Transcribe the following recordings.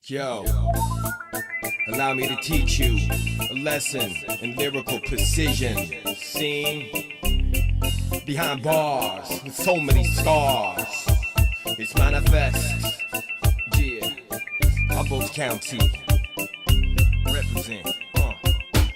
Yo, allow me to teach you a lesson in lyrical precision. Seen behind bars with so many scars. It's manifest. Yeah, Humboldt County. Represent.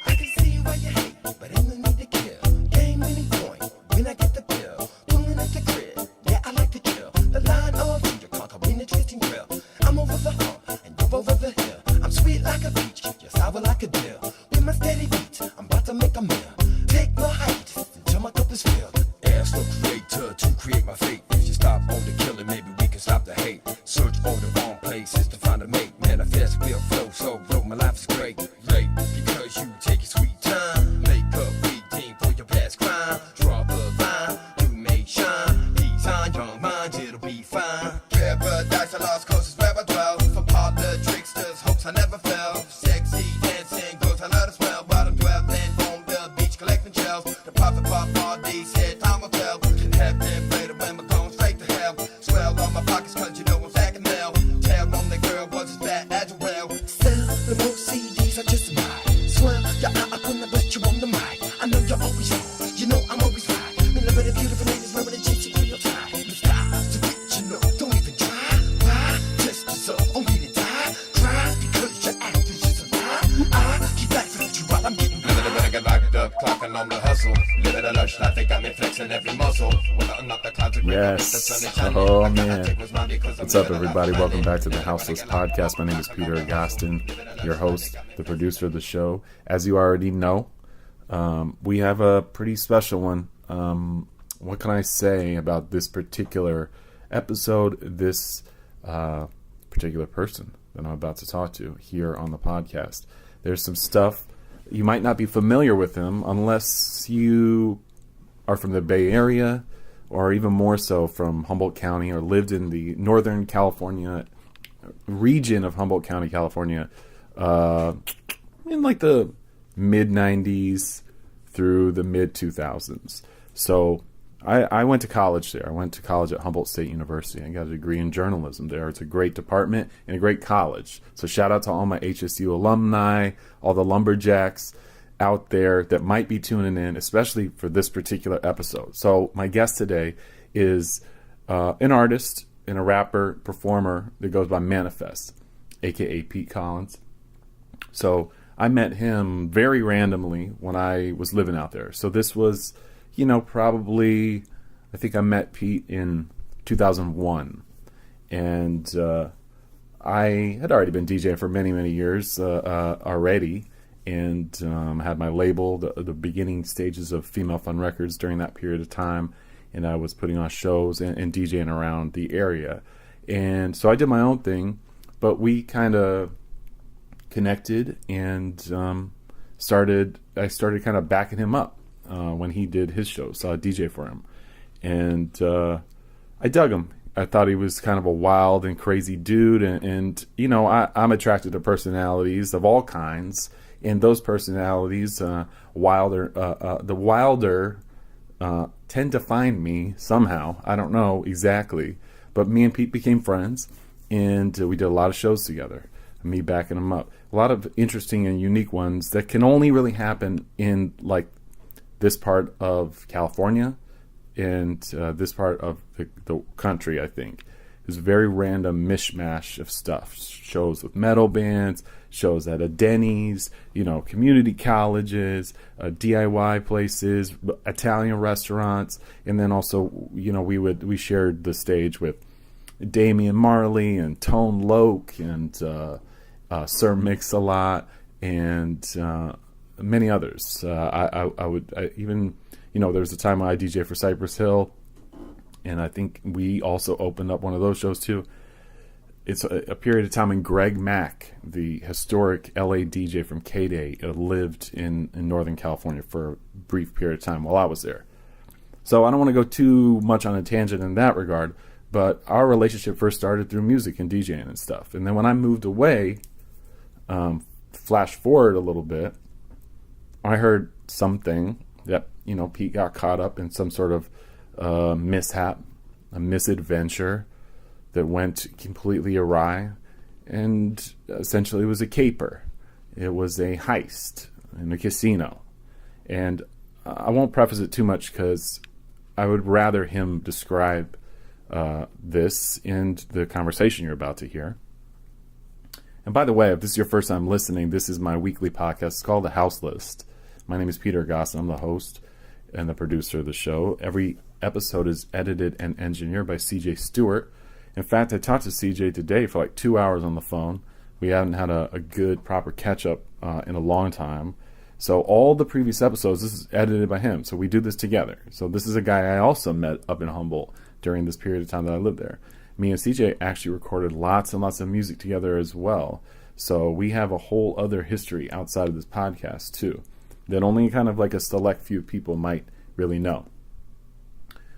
I can see why you hate, but ain't no need to kill. Game any point when I get the bill. Pulling at the crib, yeah, I like to kill. The line of your conquer in the twisting grill. I'm over the hump and you're over the hill. I'm sweet like a peach, you're sour like a dill. With my steady beat, I'm about to make a meal. Take no height until my cup is filled. Ask the creator to create my fate. If you stop on the killing, maybe we can stop the hate. Search for the wrong places to find a mate. Manifest will flow, so bro, my life is great. Late because you take your sweet time. Make up redeem for your past crime. Draw the line, you may shine. He's on your mind, it'll be fine. Paradise, I lost cause it's where I dwell. For parlor tricksters, hopes I never fell. Sexy dancing girls, I love to smell. But I'm dwelling on the beach collecting shells. The prophet pop all these said time will tell. Can have them later when we're going straight to hell. Swell on my pockets cause you know I'm stacking now. Tell on the girl was as bad as well. Sell the most CDs I just buy. Swell, yeah, I couldn't bet you on the mic. I know you're always wrong, you know I'm always right. Me living in beautiful ladies, wearing a GC for your time. The style's too rich, you know, don't even try. Why? Just deserve only to die. Cry because your actors is a lie. I keep laughing at you while I'm getting Living it when I get locked up, clocking on the hustle. Living a lush life, they got me flexing every muscle. When I unlock the clouds of Yes. Oh, man. What's up, everybody? Welcome back to the Houseless Podcast. My name is Peter Agoston, your host, the producer of the show. As you already know, we have a pretty special one. What can I say about this particular episode, this particular person that I'm about to talk to here on the podcast? There's some stuff. You might not be familiar with him unless you are from the Bay Area, or even more so from Humboldt County, or lived in the Northern California region of Humboldt County, California, in like the mid-90s through the mid-2000s. So I went to college there. I went to college at Humboldt State University. I got a degree in journalism there. It's a great department and a great college. So shout out to all my HSU alumni, all the lumberjacks out there that might be tuning in, especially for this particular episode. So my guest today is an artist and a rapper, performer that goes by Manifest, aka Pete Collins. So I met him very randomly when I was living out there. So this was, probably, I think I met Pete in 2001. And I had already been DJing for many, many years already. And had my label, the beginning stages of Female Fun Records during that period of time. And I was putting on shows and DJing around the area. And so I did my own thing, but we kind of connected and I started kind of backing him up when he did his shows. So I DJ for him. And I dug him. I thought he was kind of a wild and crazy dude. And I'm attracted to personalities of all kinds. And those personalities, the wilder tend to find me somehow. I don't know exactly. But me and Pete became friends, and we did a lot of shows together, me backing him up. A lot of interesting and unique ones that can only really happen in, like, this part of California and this part of the country, I think. It's a very random mishmash of stuff. Shows with metal bands, shows at a Denny's, community colleges, DIY places, Italian restaurants, and then also, we shared the stage with Damian Marley and Tone Loc and Sir Mix-a-Lot and many others. I would even, there was a time when I DJ for Cypress Hill. And I think we also opened up one of those shows too. It's a period of time when Greg Mack, the historic LA DJ from K-Day, lived in Northern California for a brief period of time while I was there. So I don't want to go too much on a tangent in that regard, but our relationship first started through music and DJing and stuff. And then when I moved away, flash forward a little bit, I heard something that, Pete got caught up in some sort of mishap, a misadventure that went completely awry. and essentially it was a caper. It was a heist in a casino. And I won't preface it too much because I would rather him describe this in the conversation you're about to hear. And by the way, if this is your first time listening, this is my weekly podcast. It's called The House List. My name is Peter Agoston. I'm the host and the producer of the show. Every episode is edited and engineered by CJ Stewart. In fact, I talked to CJ today for like 2 hours on the phone. We haven't had a good, proper catch-up in a long time. So all the previous episodes, this is edited by him. So we do this together. So this is a guy I also met up in Humboldt during this period of time that I lived there. Me and CJ actually recorded lots and lots of music together as well. So we have a whole other history outside of this podcast too, that only kind of like a select few people might really know.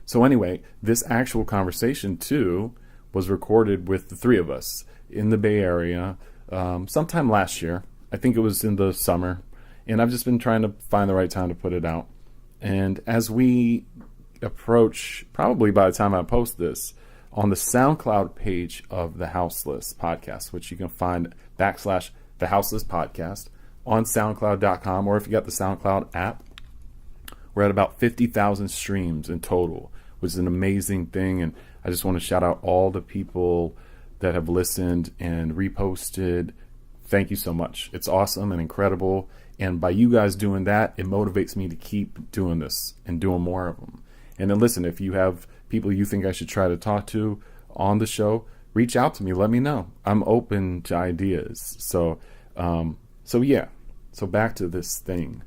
So anyway, this actual conversation too was recorded with the three of us in the Bay Area sometime last year. I think it was in the summer. And I've just been trying to find the right time to put it out. And as we approach, probably by the time I post this, on the SoundCloud page of the House List podcast, which you can find / the House List podcast on SoundCloud.com, or if you got the SoundCloud app, we're at about 50,000 streams in total, which is an amazing thing. And I just want to shout out all the people that have listened and reposted. Thank you so much. It's awesome and incredible. And by you guys doing that, it motivates me to keep doing this and doing more of them. And then listen, if you have people you think I should try to talk to on the show, reach out to me. Let me know. I'm open to ideas. So yeah. So back to this thing.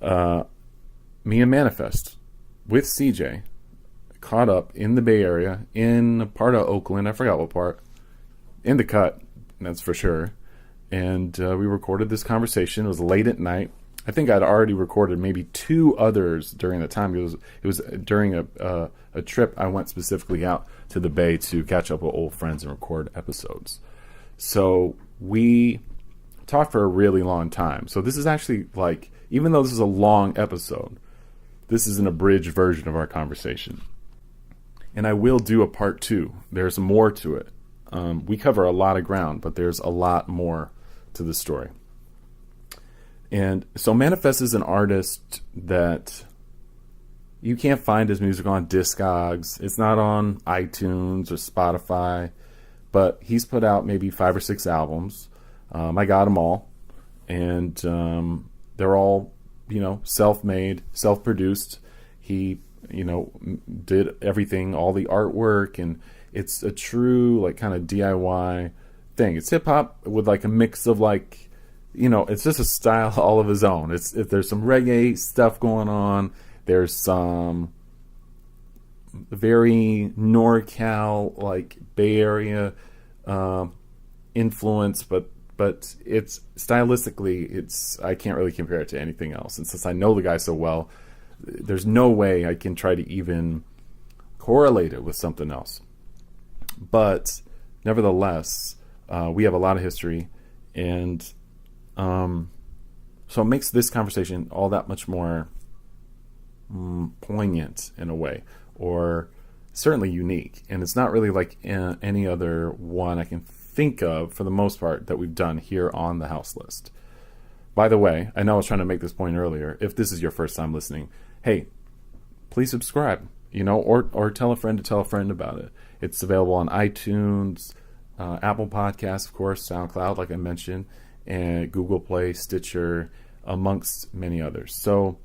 Me and Manifest with CJ caught up in the Bay Area in a part of Oakland. I forgot what part. In the cut, that's for sure. And we recorded this conversation. It was late at night. I think I'd already recorded maybe 2 others during the time. It was during a trip I went specifically out to the Bay to catch up with old friends and record episodes. So we talked for a really long time. So this is actually like, even though this is a long episode, this is an abridged version of our conversation. And I will do a part 2. There's more to it. We cover a lot of ground, but there's a lot more to the story. And so Manifest is an artist that you can't find his music on Discogs. It's not on iTunes or Spotify, but he's put out maybe 5 or 6 albums. I got them all, and they're all, self-made, self-produced. He, did everything, all the artwork, and it's a true like kind of DIY thing. It's hip hop with like a mix of like, it's just a style all of his own. There's some reggae stuff going on. There's some very NorCal, like Bay Area influence, but it's stylistically, I can't really compare it to anything else. And since I know the guy so well, there's no way I can try to even correlate it with something else. But nevertheless, we have a lot of history, and so it makes this conversation all that much more poignant in a way, or certainly unique. And it's not really like any other one I can think of for the most part that we've done here on the House List. By the way, I know I was trying to make this point earlier. If this is your first time listening, hey, please subscribe, or tell a friend to tell a friend about it. It's available on iTunes, Apple Podcasts, of course, SoundCloud, like I mentioned, and Google Play, Stitcher, amongst many others. So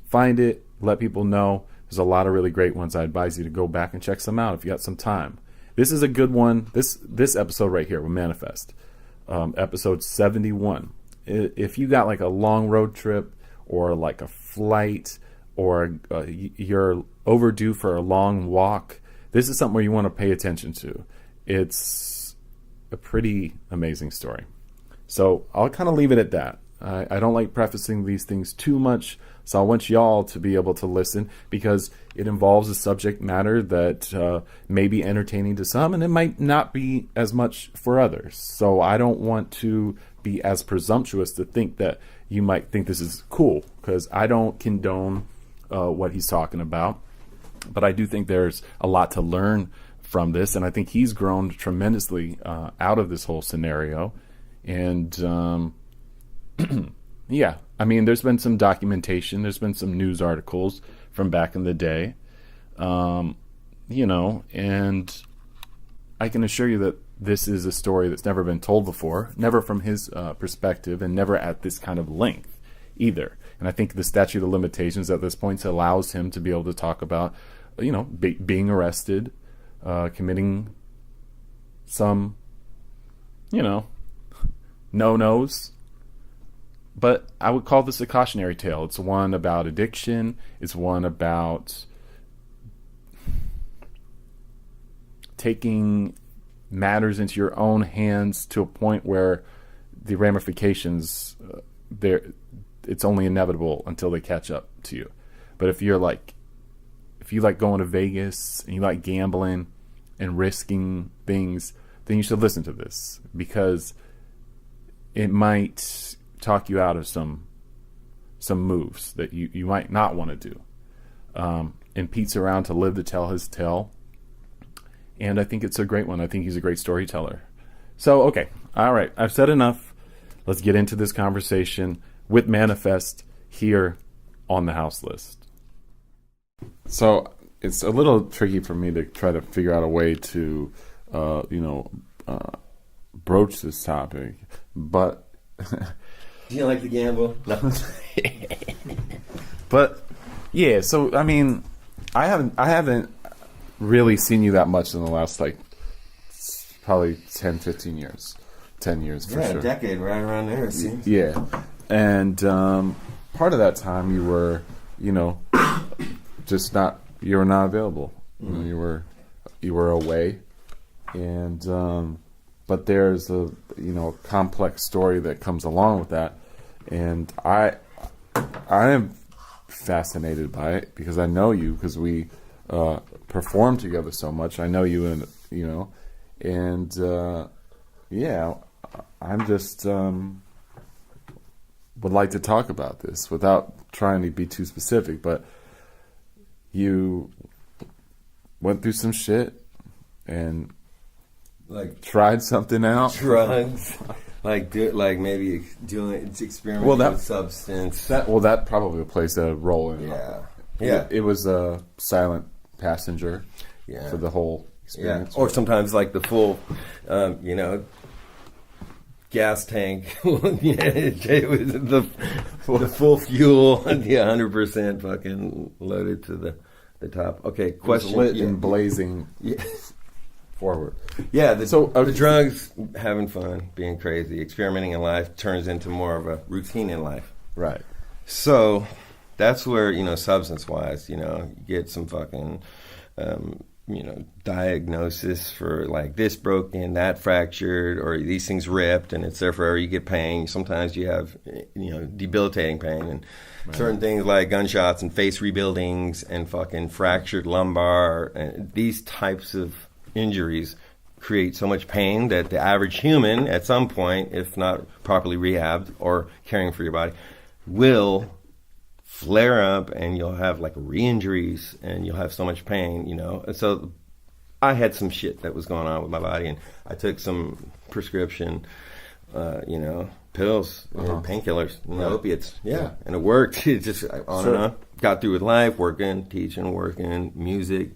find it, let people know. There's a lot of really great ones. I advise you to go back and check some out if you got some time. This is a good one. This episode right here with Manifest, episode 71. If you got like a long road trip or like a flight, or you're overdue for a long walk, this is something where you want to pay attention to. It's a pretty amazing story. So I'll kind of leave it at that. I don't like prefacing these things too much, so I want y'all to be able to listen, because it involves a subject matter that may be entertaining to some, and it might not be as much for others. So I don't want to be as presumptuous to think that you might think this is cool, because I don't condone what he's talking about. But I do think there's a lot to learn from this, and I think he's grown tremendously out of this whole scenario. And yeah, I mean, there's been some documentation, there's been some news articles from back in the day, you know, and I can assure you that this is a story that's never been told before, never from his perspective, and never at this kind of length either. And I think the statute of limitations at this point allows him to be able to talk about, you know, being arrested, committing some, you know, no-nos. But I would call this a cautionary tale. It's one about addiction. It's one about taking matters into your own hands to a point where the ramifications, it's only inevitable until they catch up to you. But if you like going to Vegas and you like gambling and risking things, then you should listen to this, because it might talk you out of some moves that you might not want to do. And Pete's around to live to tell his tale, and I think it's a great one. I think he's a great storyteller. So, okay, all right, I've said enough. Let's get into this conversation with Manifest here on the house list. So it's a little tricky for me to try to figure out a way to, broach this topic, but do you like to gamble? No. But yeah, so I mean, I haven't really seen you that much in the last probably 10, 15 years. 10 years for sure. A decade, right around there, it seems. Yeah. And part of that time you were, you know, you were not available. Mm-hmm. You were away. And but there's a complex story that comes along with that. And I am fascinated by it because I know you, because we perform together so much. I know you, and yeah, I'm just would like to talk about this without trying to be too specific, but you went through some shit and tried something out. Drugs. Maybe doing experimenting with substance. That probably plays a role in it. Yeah. It was a silent passenger for the whole experience. Yeah. Or sometimes the full, gas tank. It was the full fuel, 100% fucking loaded to the top. Okay, question. It was lit and blazing. Yeah. Forward. Yeah, the drugs, having fun, being crazy, experimenting in life turns into more of a routine in life. Right. So that's where, substance-wise, you get some fucking, diagnosis for this broken, that fractured, or these things ripped, and it's there forever. You get pain. Sometimes you have, debilitating pain, and certain things like gunshots and face rebuildings and fucking fractured lumbar, and these types of injuries create so much pain that the average human, at some point, if not properly rehabbed or caring for your body, will flare up, and you'll have re-injuries, and you'll have so much pain, And so I had some shit that was going on with my body, and I took some prescription, pills, painkillers, opiates. Yeah. And it worked. It just on and on. Got through with life, working, teaching, working, music,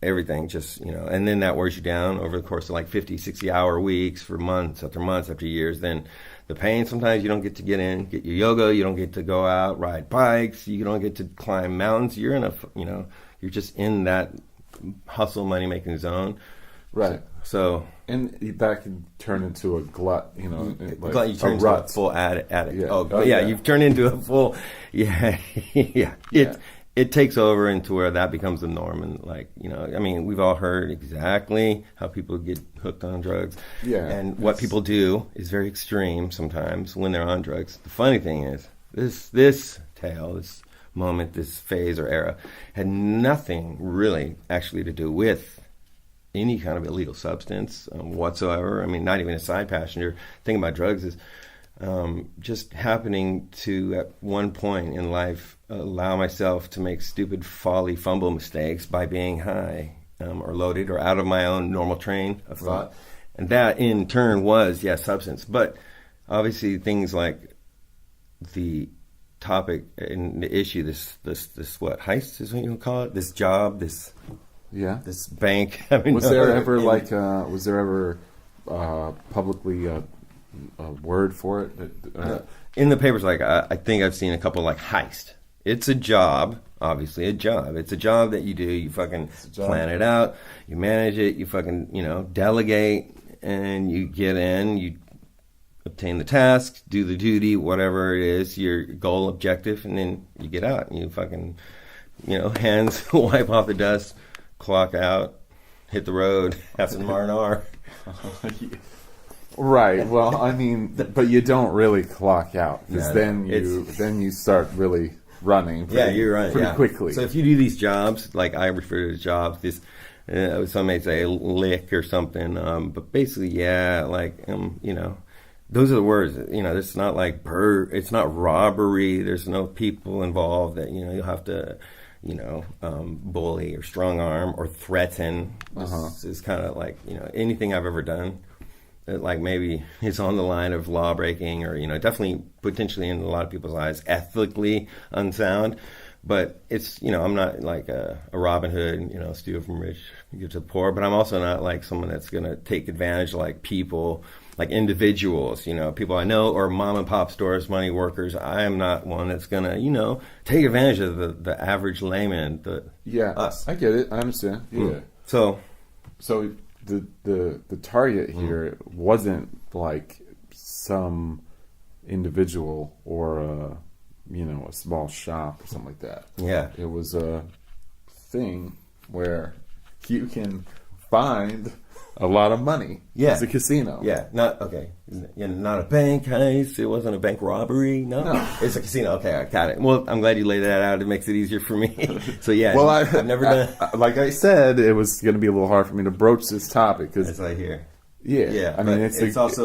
everything, just, and then that wears you down over the course of 50, 60-hour weeks for months after years. Then the pain, sometimes you don't get your yoga, you don't get to go out, ride bikes, you don't get to climb mountains. You're in you're just in that hustle, money-making zone. Right. So and that can turn into a glut, you turn into a full addict. Yeah. You've turned into a full, It takes over into where that becomes the norm, and we've all heard exactly how people get hooked on drugs. Yeah. And what people do is very extreme sometimes when they're on drugs. The funny thing is, this tale, this moment, this phase or era, had nothing really actually to do with any kind of illegal substance whatsoever. Not even a side passenger. The thing about drugs is just happening to, at one point in life, allow myself to make stupid, fumble mistakes by being high. or loaded or out of my own normal train of thought. And that in turn was, substance. But obviously things like the topic and the issue, this what, heist is what you call it? This job, this bank. I mean, was there ever publicly a word for it? In the papers, like I think I've seen a couple like heist. It's a job, obviously a job. It's a job that you do. You fucking plan it out. You manage it. You fucking, delegate, and you get in. You obtain the task, do the duty, whatever it is, your goal, objective, and then you get out. And you fucking, hands wipe off the dust, clock out, hit the road, have some R&R. Right. Well, I mean, but you don't really clock out, because then you start really running. You're right. Pretty quickly. So if you do these jobs, like I refer to as jobs, this some may say a lick or something, but basically, those are the words. It's not like it's not robbery. There's no people involved that you'll have to bully or strong arm or threaten. This is kind of like anything I've ever done. Like maybe it's on the line of law breaking or, definitely potentially in a lot of people's eyes, ethically unsound. But it's, I'm not like a Robin Hood, steal from rich, give to the poor. But I'm also not like someone that's going to take advantage of like people, like individuals, people I know, or mom and pop stores, money workers. I am not one that's going to, take advantage of the average layman, us. I get it. I understand. Yeah. So the target here wasn't like some individual or a small shop or something like that. Yeah. It was a thing where you can find a lot of money. Yeah. It's a casino. Yeah. Not a bank heist. It wasn't a bank robbery. No. It's a casino. Okay, I got it. Well, I'm glad you laid that out. It makes it easier for me. So yeah. Well, I've never done. Like I said, it was going to be a little hard for me to broach this topic because that's what I hear. Yeah. I mean, it's difficult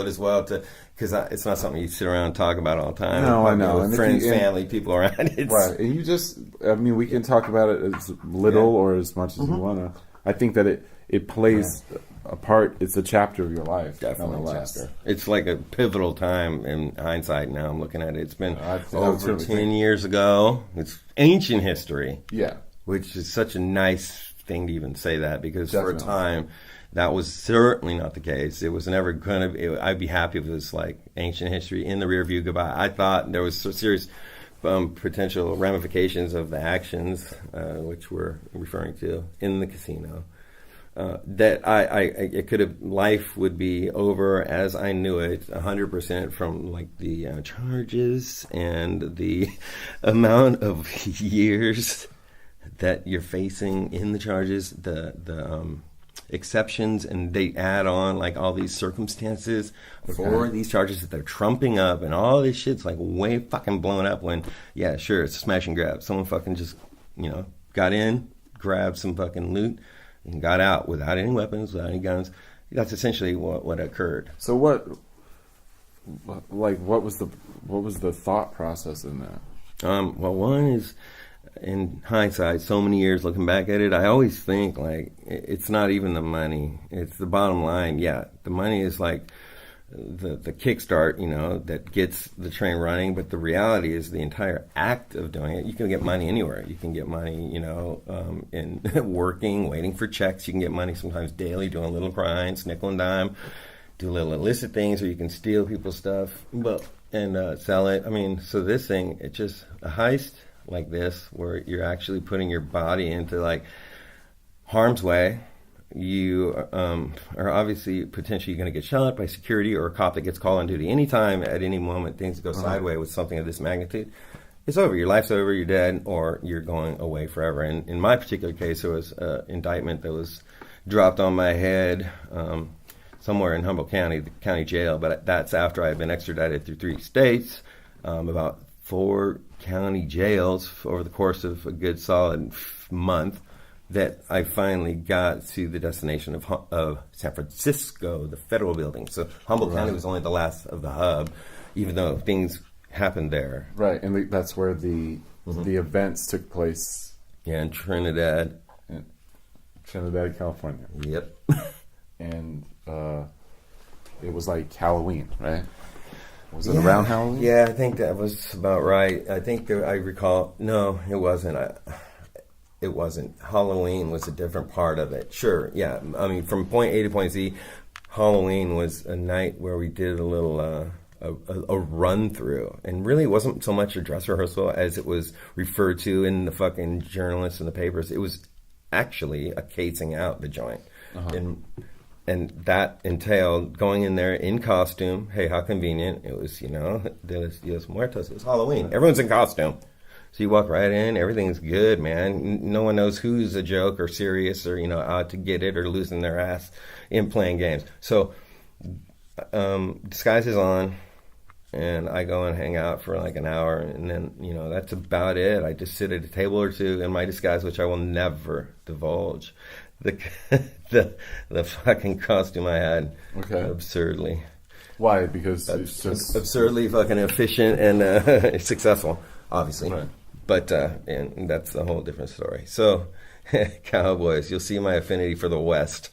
as well because it's not something you sit around and talk about all the time. No, I know. With friends, family, people around. Right. And we can talk about it as little or as much as you want to. I think that it plays a part. It's a chapter of your life. Definitely a chapter. It's like a pivotal time in hindsight. Now I'm looking at it. It's been over 10 years ago. It's ancient history. Yeah. Which is such a nice thing to even say that because Definitely. for a time that was certainly not the case. It was never going to. I'd be happy if it was like ancient history in the rear view. Goodbye. I thought there was serious potential ramifications of the actions, which we're referring to in the casino. That it could have, life would be over as I knew it, 100% from like the charges and the amount of years that you're facing in the charges, the exceptions, and they add on like all these circumstances for these charges that they're trumping up, and all this shit's like way fucking blown up when, yeah, sure, it's a smash and grab. Someone fucking just, got in, grabbed some fucking loot, and got out without any weapons, without any guns. That's essentially what occurred. So what was the thought process in that? Well, one is, in hindsight, so many years looking back at it, I always think like it's not even the money; it's the bottom line. Yeah, the money is like the kickstart, that gets the train running. But the reality is the entire act of doing it. You can get money anywhere. You can get money, in working, waiting for checks. You can get money sometimes daily, doing little grinds, nickel and dime, do little illicit things, or you can steal people's stuff, and sell it. I mean, so this thing, it's just a heist like this, where you're actually putting your body into like harm's way. You are obviously potentially going to get shot by security or a cop that gets called on duty anytime, at any moment. Things go sideways with something of this magnitude. It's over. Your life's over. You're dead, or you're going away forever. And in my particular case, it was an indictment that was dropped on my head somewhere in Humboldt County, the county jail. But that's after I had been extradited through 3 states, about 4 county jails over the course of a good solid month, that I finally got to the destination of San Francisco, the federal building. So Humboldt County was only the last of the hub, even though things happened there. Right, and that's where the events took place. Yeah, in Trinidad. Trinidad, California. Yep. And it was like Halloween, right? Was it around Halloween? Yeah, I think that was about right. I think I recall. No, it wasn't. It wasn't. Halloween was a different part of it. Sure, yeah. I mean, from point A to point Z, Halloween was a night where we did a little a run through, and really it wasn't so much a dress rehearsal as it was referred to in the fucking journalists and the papers. It was actually a casing out the joint, and that entailed going in there in costume. Hey, how convenient! It was, de los Dios Muertos. It was Halloween. Everyone's in costume. So you walk right in, everything's good, man. No one knows who's a joke or serious or, out to get it or losing their ass in playing games. So disguise is on, and I go and hang out for like an hour, and then, that's about it. I just sit at a table or two in my disguise, which I will never divulge. The fucking costume I had, absurdly. Why? Because it's just absurdly fucking efficient and successful, obviously. Right. But and that's a whole different story. So, Cowboys, you'll see my affinity for the West.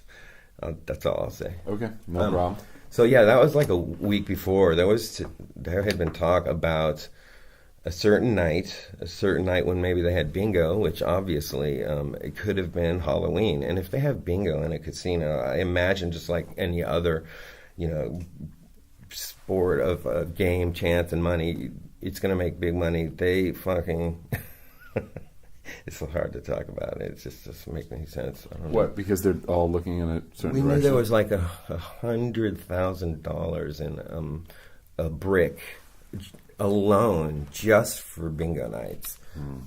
That's all I'll say. Okay, no problem. So yeah, that was like a week before. There had been talk about a certain night when maybe they had bingo, which obviously it could have been Halloween. And if they have bingo in a casino, I imagine just like any other, sport of game, chance, and money, it's going to make big money. They fucking... It's so hard to talk about it. It just doesn't make any sense. I don't know. What? Because they're all looking in a certain direction? We knew there was like $100,000 in a brick alone just for bingo nights.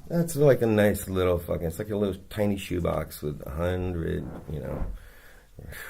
That's like a nice little fucking... It's like a little tiny shoebox with 100,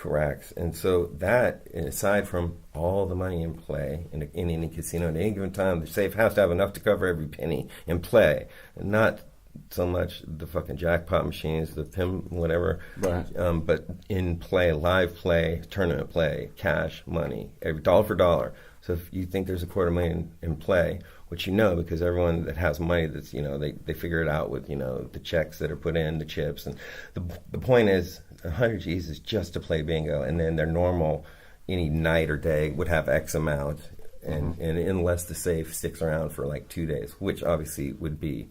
racks. And so that, aside from all the money in play in any casino at any given time, the safe has to have enough to cover every penny in play, and not so much the fucking jackpot machines, the PIM, whatever, right. But in play, live play, tournament play, cash, money, every dollar for dollar. So if you think there's $250,000 in play, which because everyone that has money, that's they figure it out with the checks that are put in, the chips, and the point is 100 G's is just to play bingo, and then their normal any night or day would have X amount, and unless the safe sticks around for like 2 days, which obviously would be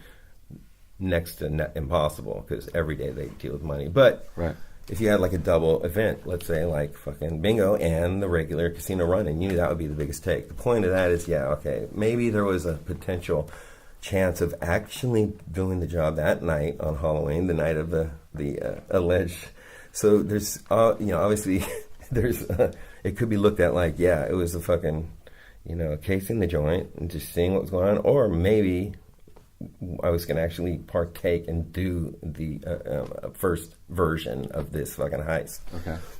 next to impossible because every day they deal with money. But right. If you had like a double event, let's say like fucking bingo and the regular casino run, and that would be the biggest take. The point of that is, maybe there was a potential chance of actually doing the job that night on Halloween, the night of the alleged. So there's, obviously, there's, it could be looked at like, it was a fucking, casing the joint and just seeing what was going on, or maybe I was going to actually partake and do the first version of this fucking heist,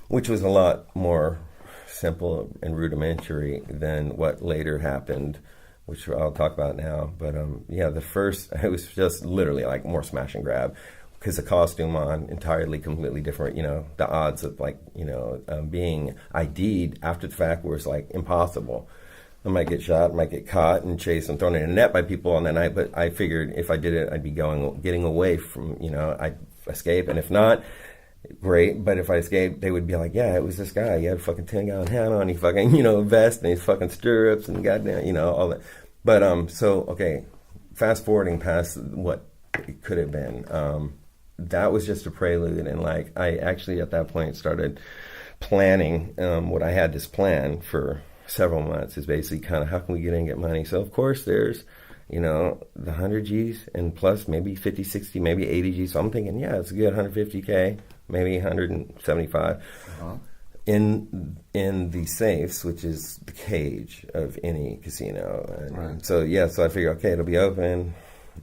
which was a lot more simple and rudimentary than what later happened, which I'll talk about now. But the first, it was just literally like more smash and grab, because the costume on entirely completely different. The odds of like being ID'd after the fact was like impossible. I might get shot, might get caught and chased and thrown in a net by people on that night, but I figured if I did it, I'd be getting away from, I'd escape, and if not, great, but if I escaped, they would be like, it was this guy, he had a fucking 10-gallon hat on, he fucking, vest, and his fucking stirrups, and goddamn, all that. But, fast forwarding past what it could have been, that was just a prelude, and like, I actually at that point started planning what I had this plan for several months, is basically kind of how can we get in and get money. So of course there's the 100 G's and plus maybe 50, 60, maybe 80 G's. So I'm thinking it's a good 150K, maybe 175 in the safes, which is the cage of any casino. And right. So I figured it'll be open.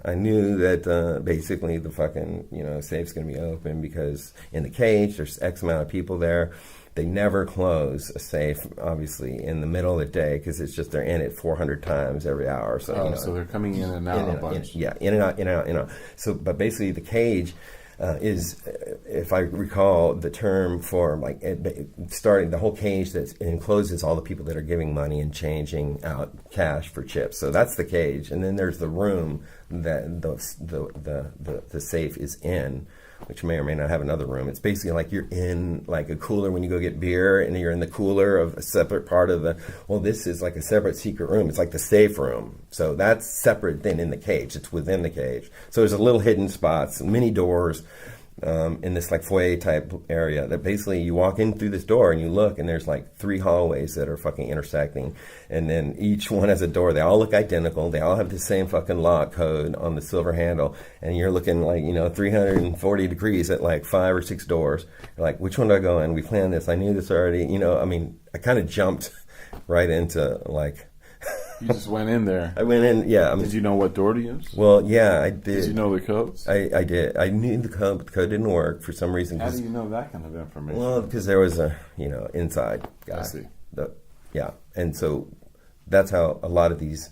I knew that basically the fucking safe's gonna be open because in the cage there's X amount of people there. They never close a safe, obviously, in the middle of the day because it's just they're in it 400 times every hour. So, so they're coming in and out a bunch. in and out, in and out. So, but basically, the cage is, if I recall, the term for like starting the whole cage that encloses all the people that are giving money and changing out cash for chips. So that's the cage, and then there's the room that the safe is in. which may or may not have another room. It's basically like you're in like a cooler when you go get beer, and you're in the cooler of a separate part of the. Well, this is like a separate secret room. It's like the safe room. So that's separate than in the cage. It's within the cage. So there's a little hidden spots, mini doors. In this like foyer type area that basically you walk in through this door and you look, and there's like 3 hallways that are fucking intersecting, and then each one has a door. They all look identical. They all have the same fucking lock code on the silver handle, and you're looking like, 340 degrees at like 5 or 6 doors. You're like, which one do I go in? We planned this. I knew this already. I kind of jumped right into like. You just went in there. I went in, yeah. Did you know what door to use? Well, yeah, I did. Did you know the codes? I did. I knew the code, but the code didn't work for some reason. How do you know that kind of information? Well, because there was a, inside guy. I see. Yeah, and so that's how a lot of these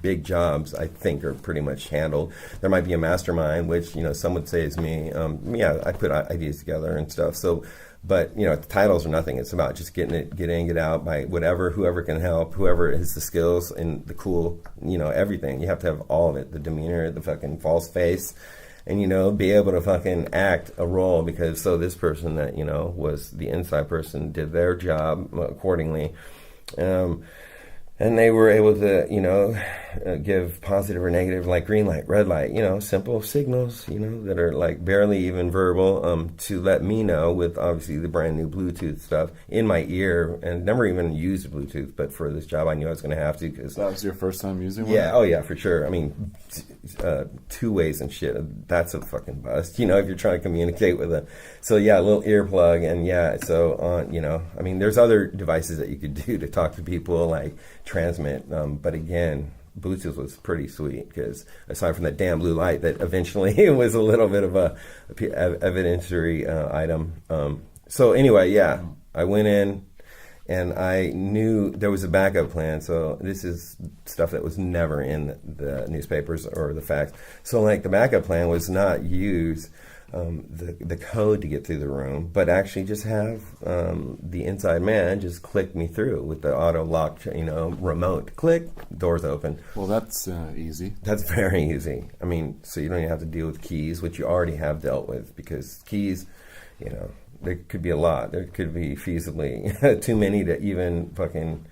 big jobs, I think, are pretty much handled. There might be a mastermind, which, some would say is me. I put ideas together and stuff. So, but, the titles are nothing. It's about just getting in, get out by whoever can help, whoever has the skills and the cool, everything. You have to have all of it, the demeanor, the fucking false face, and, be able to fucking act a role, because so this person that, was the inside person did their job accordingly. And they were able to, give positive or negative, like green light, red light, simple signals, that are like barely even verbal, to let me know with obviously the brand new Bluetooth stuff in my ear, and never even used Bluetooth, but for this job I knew I was going to have to. Cause, that was your first time using one? Yeah, oh yeah, for sure. I mean, 2 ways and shit, that's a fucking bust, if you're trying to communicate with a, so yeah, a little earplug, and yeah, so on, I mean, there's other devices that you could do to talk to people, like transmit, but again, Bluetooth was pretty sweet, because aside from that damn blue light that eventually was a little bit of a evidentiary item. So anyway, yeah, I went in and I knew there was a backup plan. So this is stuff that was never in the newspapers or the facts. So like the backup plan was not use the code to get through the room, but actually just have the inside man just click me through with the auto lock, remote. Click, doors open. Well, that's easy. That's very easy. I mean, so you don't even have to deal with keys, which you already have dealt with, because keys, there could be a lot. There could be feasibly too many to even fucking,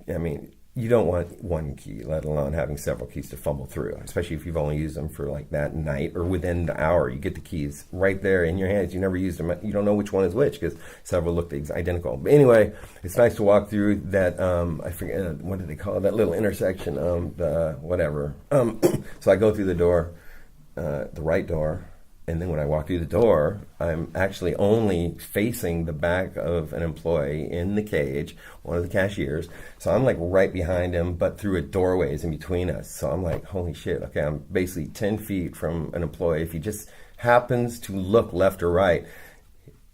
I mean, you don't want one key, let alone having several keys to fumble through, especially if you've only used them for like that night or within the hour. You get the keys right there in your hands. You never used them. You don't know which one is which, because several look identical. But anyway, it's nice to walk through that, I forget, what do they call it? That little intersection, whatever. So I go through the door, the right door. And then when I walk through the door, I'm actually only facing the back of an employee in the cage, one of the cashiers. So I'm like right behind him, but through a doorway is in between us. So I'm like, holy shit, okay, I'm basically 10 feet from an employee. If he just happens to look left or right,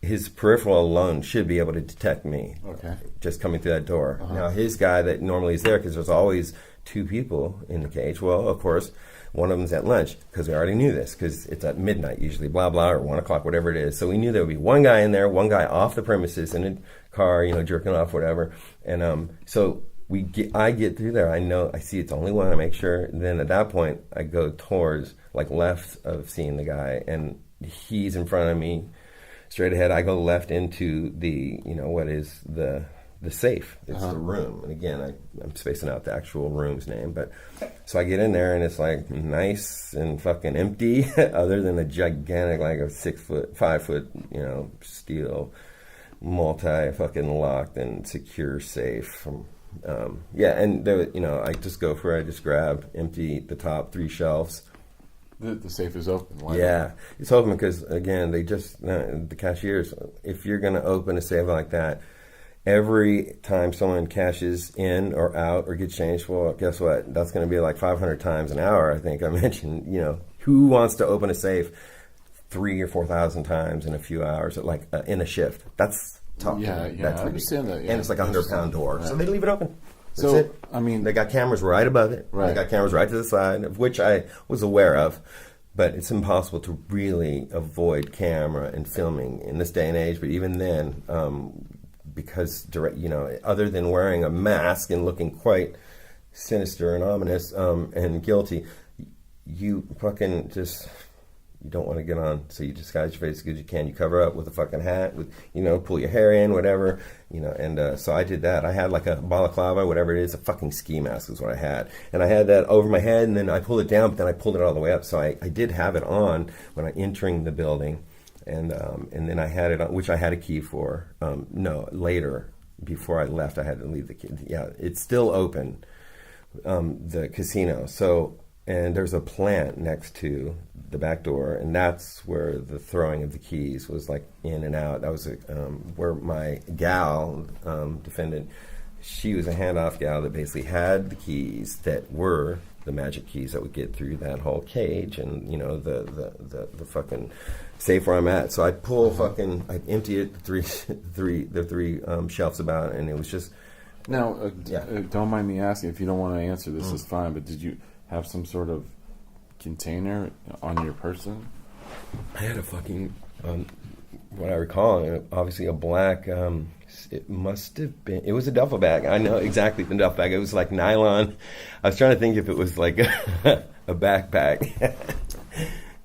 his peripheral alone should be able to detect me. Okay. Just coming through that door. Now his guy that normally is there, because there's always 2 people in the cage. Well, of course, one of them's at lunch, because we already knew this, because it's at midnight usually, blah, blah, or 1 o'clock, whatever it is. So we knew there would be one guy in there, one guy off the premises in a car, jerking off, whatever. And so I get through there. I see it's only one. I make sure. And then at that point, I go towards, like, left of seeing the guy, and he's in front of me, straight ahead. I go left into the, what is the safe. It's the room. And again, I'm spacing out the actual room's name. But so I get in there, and it's like nice and fucking empty, other than a gigantic, like a 5 foot, steel, multi fucking locked and secure safe. From, and there, I just go for it. I just grab, empty the top 3 shelves. The safe is open. Why not? It's open because, again, they just, the cashiers, if you're going to open a safe like that, every time someone cashes in or out or gets changed, well, guess what? That's going to be like 500 times an hour. I think I mentioned, who wants to open a safe 3,000 or 4,000 times in a few hours, in a shift? That's tough. Yeah, I understand that. Yeah. And it's like a 100-pound door, right. So they leave it open. That's so, it. I mean, they got cameras right above it. Right. They got cameras right to the side, of which I was aware of. But it's impossible to really avoid camera and filming in this day and age. But even then, because other than wearing a mask and looking quite sinister and ominous and guilty, you fucking just You don't want to get on, so you disguise your face as good as you can. You cover up with a fucking hat, with pull your hair in, whatever, And so I did that. I had like a balaclava, whatever it is, a fucking ski mask is what I had, and I had that over my head, and then I pulled it down, but then I pulled it all the way up. So I did have it on when I entering the building, and then I had it on, which I had a key for. No, later before I left, I had to leave the key. Yeah, it's still open, the casino. So. And there's a plant next to the back door, and that's where the throwing of the keys was like in and out. That was where my gal, defendant, she was a handoff gal that basically had the keys that were the magic keys that would get through that whole cage and the fucking safe where I'm at. So I empty it, the three shelves about, and it was just. Now, don't mind me asking, if you don't want to answer this, is fine. But did you have some sort of container on your person? I had a fucking, what I recall, obviously a black, it must have been, it was a duffel bag. I know exactly the duffel bag. It was like nylon. I was trying to think if it was like a backpack.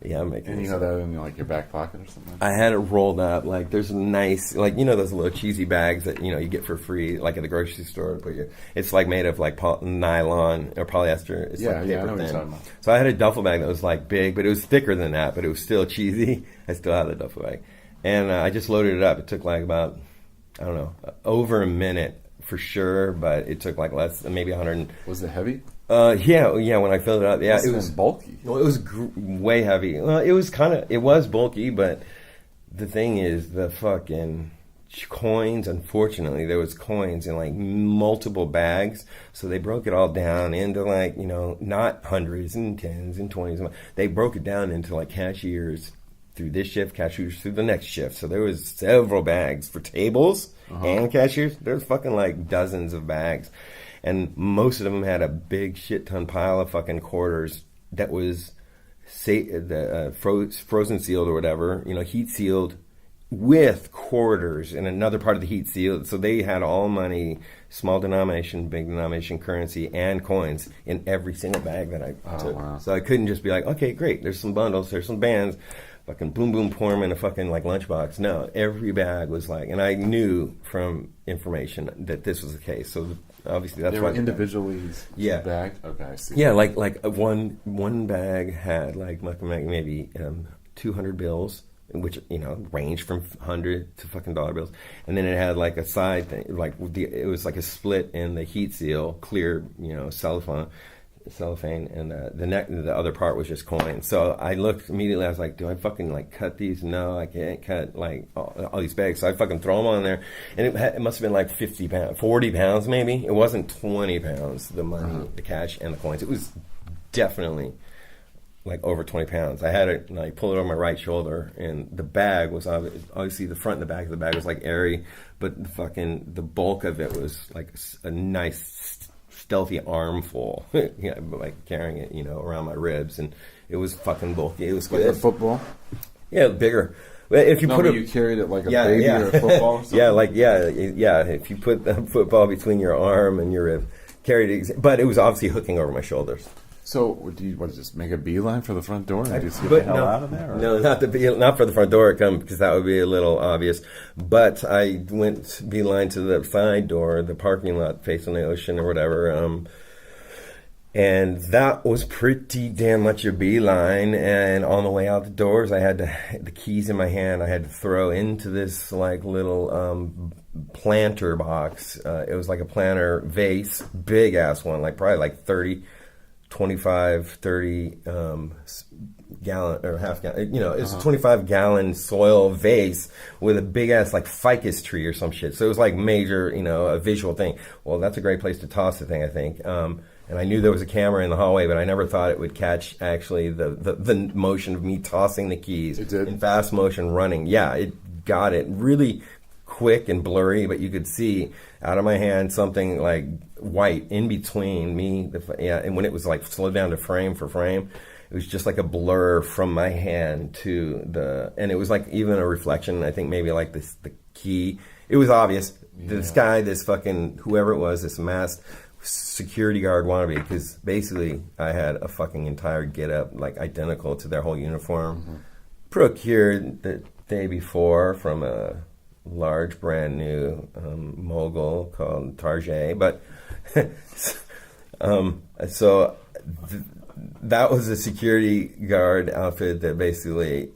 Yeah, I'm making. And you have that in like your back pocket or something? I had it rolled up. Like there's a nice, like those little cheesy bags that you get for free, like at the grocery store. But it's like made of like nylon or polyester. It's like paper I know what thin. you're talking about. So I had a duffel bag that was like big, but it was thicker than that. But it was still cheesy. I still had the duffel bag, and I just loaded it up. It took like about, I don't know, over a minute for sure, but it took like less than maybe 100. Was it heavy? Yeah. When I filled it up, it was bulky. Well, it was way heavy. Well, it was bulky, but the thing is, the fucking coins. Unfortunately, there was coins in like multiple bags, so they broke it all down into like not hundreds and tens and 20s. They broke it down into like cashiers through this shift, cashiers through the next shift. So there was several bags for tables and cashiers. There's fucking like dozens of bags. And most of them had a big shit ton pile of fucking quarters that was frozen sealed or whatever, heat sealed with quarters and another part of the heat sealed. So they had all money, small denomination, big denomination currency, and coins in every single bag that I took. Wow. So I couldn't just be like, okay, great, there's some bundles, there's some bands, fucking boom, boom, pour them in a fucking like lunchbox. No, every bag was like, and I knew from information that this was the case. So obviously that's why they were individually bagged. Okay, I see. Yeah, like one bag had like maybe 200 bills, which ranged from 100 to fucking dollar bills, and then it had like a side thing, like it was like a split in the heat seal, clear cellophane, and the other part was just coins. So I looked immediately. I was like, do I fucking like cut these? No, I can't cut like all these bags. So I fucking throw them on there, and it must have been like 50 pounds, 40 pounds maybe. It wasn't 20 pounds. The money, the cash, and the coins. It was definitely like over 20 pounds. I had it like pull it over my right shoulder, and the bag was obviously the front and the back of the bag was like airy, but the bulk of it was like a nice stealthy armful, like carrying it, around my ribs, and it was fucking bulky. It was good. Like a football? Yeah, bigger. If you you carried it like a baby or a football or something? yeah. If you put the football between your arm and your rib, carried it, but it was obviously hooking over my shoulders. So, just make a beeline for the front door and just get the hell out of there? Or? No, not for the front door, because that would be a little obvious. But I went beeline to the side door, the parking lot facing the ocean or whatever. And that was pretty damn much a beeline. And on the way out the doors, I had the keys in my hand. I had to throw into this like little planter box. It was like a planter vase, big ass one, like probably like 30 gallon or half gallon, it's a 25 gallon soil vase with a big ass like ficus tree or some shit. So it was like major, a visual thing. Well, that's a great place to toss the thing, I think. And I knew there was a camera in the hallway, but I never thought it would catch actually the motion of me tossing the keys. It did? In fast motion running. Yeah, it got it really quick and blurry, but you could see out of my hand something like white in between me. And when it was like slowed down to frame for frame, it was just like a blur from my hand to and it was like even a reflection. I think maybe like the key. It was obvious. Yeah. This guy, this fucking whoever it was, this masked security guard wannabe, because basically I had a fucking entire get up like identical to their whole uniform, procured the day before from a large brand new mogul called Target, but so that was a security guard outfit that basically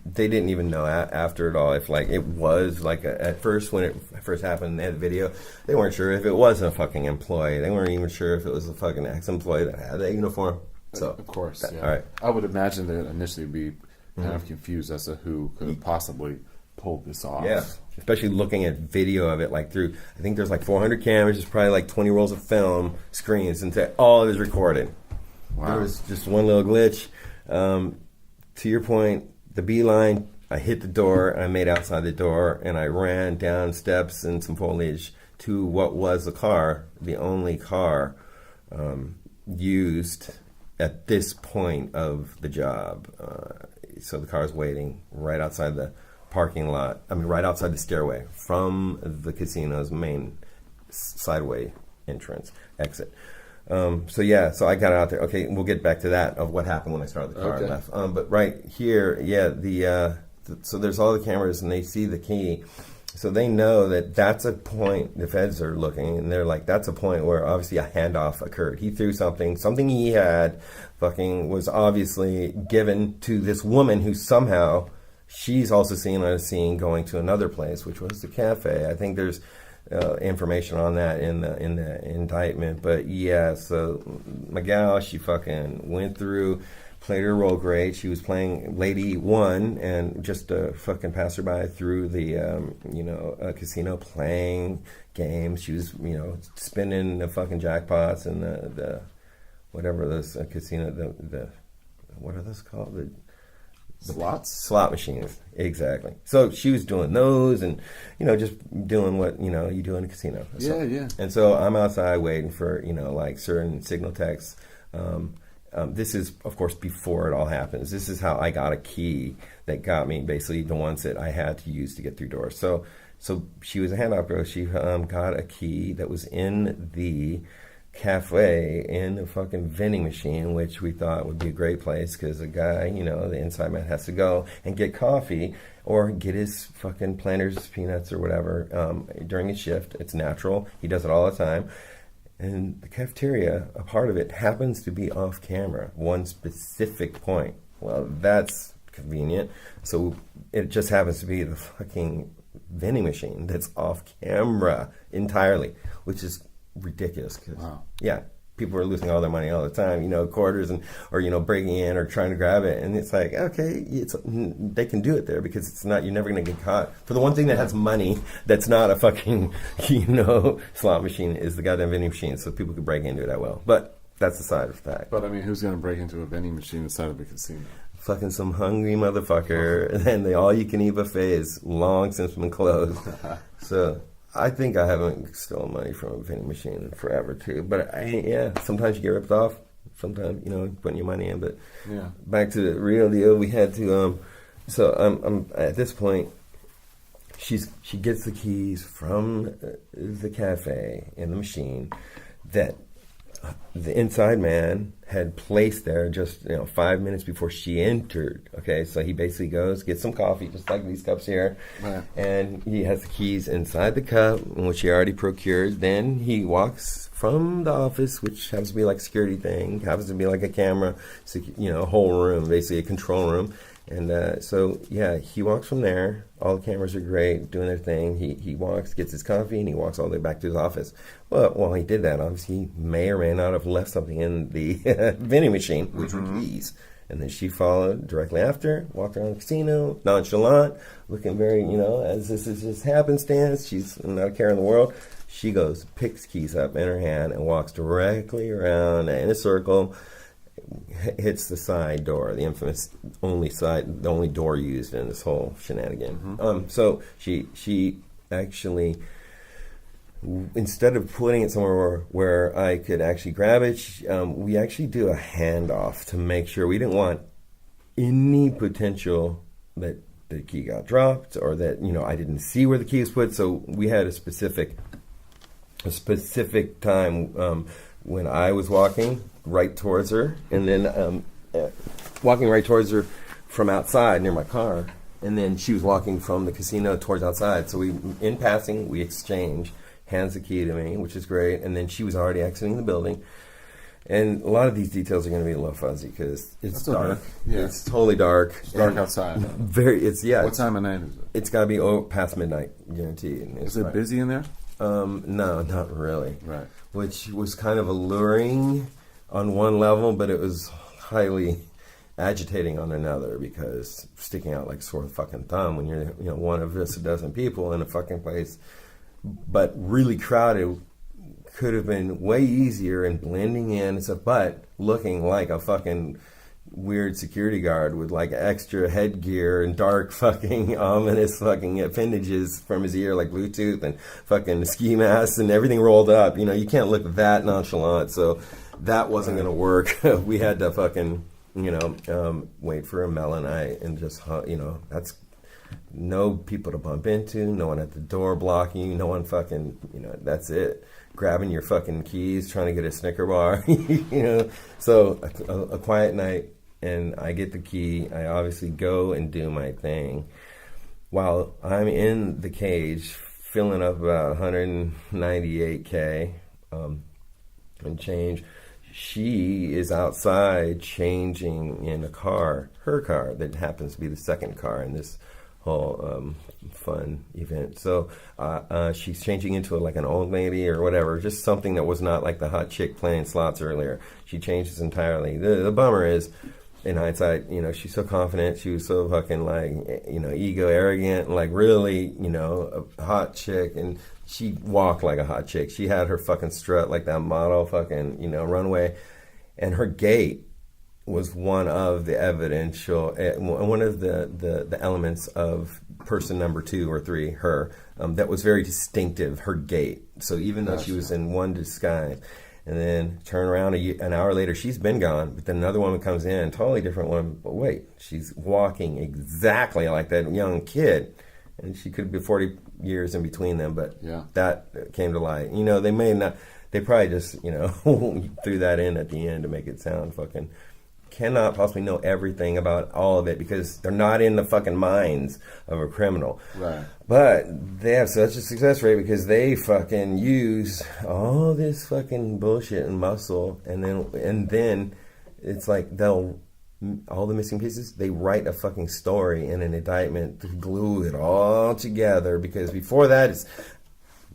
they didn't even know after it all if like it was like at first when it first happened, they had the video, they weren't sure if it was a fucking employee, they weren't even sure if it was a fucking ex-employee that had that uniform. So of course, yeah. All right. I would imagine that initially be kind of confused as to who could have possibly pulled this off. Yeah, especially looking at video of it, like through, I think there's like 400 cameras, there's probably like 20 rolls of film, screens, and all of it is recorded. Wow. There was just one little glitch. To your point, the beeline, I hit the door, and I made outside the door, and I ran down steps and some foliage to what was the car, the only car used at this point of the job. So the car's waiting right outside the parking lot, right outside the stairway from the casino's main sideway exit. So I got out there. Okay, we'll get back to that of what happened when I started the car and left. But right here, so there's all the cameras and they see the key. So they know that that's a point, the feds are looking, and they're like, that's a point where obviously a handoff occurred. He threw something he had fucking was obviously given to this woman who somehow, she's also seen on a scene going to another place, which was the cafe. I think there's information on that in the indictment. But yeah, so Miguel, she fucking went through, played her role great. She was playing Lady One and just a fucking passerby through the casino playing games. She was spinning the fucking jackpots and the whatever this casino the what are those called, the slot machines, exactly. So she was doing those and just doing what you do in a casino. Yeah. And so I'm outside waiting for like certain signal texts. This is, of course, before it all happens. This is how I got a key that got me basically the ones that I had to use to get through doors. So she was a handoff girl. She got a key that was in the cafe in the fucking vending machine, which we thought would be a great place because the guy, the inside man has to go and get coffee or get his fucking Planters peanuts or whatever during his shift. It's natural. He does it all the time. And the cafeteria, a part of it, happens to be off camera, one specific point. Well, that's convenient. So it just happens to be the fucking vending machine that's off camera entirely, which is ridiculous. Wow. Yeah, people are losing all their money all the time, quarters or breaking in or trying to grab it. And it's like, okay, they can do it there because it's not, you're never going to get caught. For the one thing that has money that's not a fucking, slot machine is the goddamn vending machine. So people could break into it that well. But that's the side of that. But who's going to break into a vending machine inside of a casino? Fucking some hungry motherfucker. And then the all-you-can-eat buffet is long since been closed. So I think I haven't stolen money from a vending machine in forever too. But sometimes you get ripped off. Sometimes putting your money in. But yeah, back to the real deal. We had to. So I'm at this point. She gets the keys from the cafe in the machine that the inside man had placed there just 5 minutes before she entered. Okay, so he basically goes, gets some coffee, just like these cups here, right, and he has the keys inside the cup, which he already procured. Then he walks from the office, which happens to be like a security thing, happens to be like a camera, a whole room, basically a control room. And so he walks from there. All the cameras are great, doing their thing. He walks, gets his coffee, and he walks all the way back to his office. Well, while he did that, obviously, he may or may not have left something in the vending machine, which were keys. And then she followed directly after, walked around the casino, nonchalant, looking very, as this is just happenstance. She's not a care in the world. She goes, picks keys up in her hand, and walks directly around in a circle, hits the side door, the infamous the only door used in this whole shenanigan. So she actually, instead of putting it somewhere where I could actually grab it, we actually do a handoff to make sure we didn't want any potential that the key got dropped or that I didn't see where the key was put. So we had a specific a specific time when I was walking right towards her, and then walking right towards her from outside near my car, and then she was walking from the casino towards outside. So in passing, we exchange, hands the key to me, which is great, and then she was already exiting the building. And a lot of these details are going to be a little fuzzy because it's dark. Okay. Yeah. It's totally dark. It's dark outside. What time of night is it? It's got to be past midnight, guaranteed. Is it busy in there? No, not really. Right. Which was kind of alluring on one level, but it was highly agitating on another, because sticking out like a sore fucking thumb when you're one of just a dozen people in a fucking place, but really crowded. Could have been way easier in blending in and stuff, but looking like a fucking weird security guard with like extra headgear and dark fucking ominous fucking appendages from his ear, like Bluetooth and fucking ski masks and everything rolled up. You can't look that nonchalant, so that wasn't going to work. We had to fucking, wait for a melanite and just, that's no people to bump into, no one at the door blocking you, no one fucking, that's it. Grabbing your fucking keys, trying to get a Snicker bar, So a quiet night, and I get the key. I obviously go and do my thing. While I'm in the cage, filling up about 198K and change, she is outside changing in a car, her car, that happens to be the second car in this whole fun event. So she's changing into like an old lady or whatever, just something that was not like the hot chick playing slots earlier. She changes entirely. The bummer is, in hindsight, she's so confident. She was so fucking like, ego arrogant, like really, a hot chick, and she walked like a hot chick. She had her fucking strut like that model fucking, runway, and her gait was one of the evidential, one of the elements of person number 2 or 3, her, that was very distinctive, her gait. So even though she was in one disguise, and then turn around an hour later, she's been gone, but then another woman comes in, totally different one, but wait, she's walking exactly like that young kid, and she could be 40 years in between them, but that came to light. They may not, they probably just, threw that in at the end to make it sound fucking, cannot possibly know everything about all of it because they're not in the fucking minds of a criminal. Right. But they have such a success rate because they fucking use all this fucking bullshit and muscle, and then it's like all the missing pieces, they write a fucking story in an indictment to glue it all together, because before that it's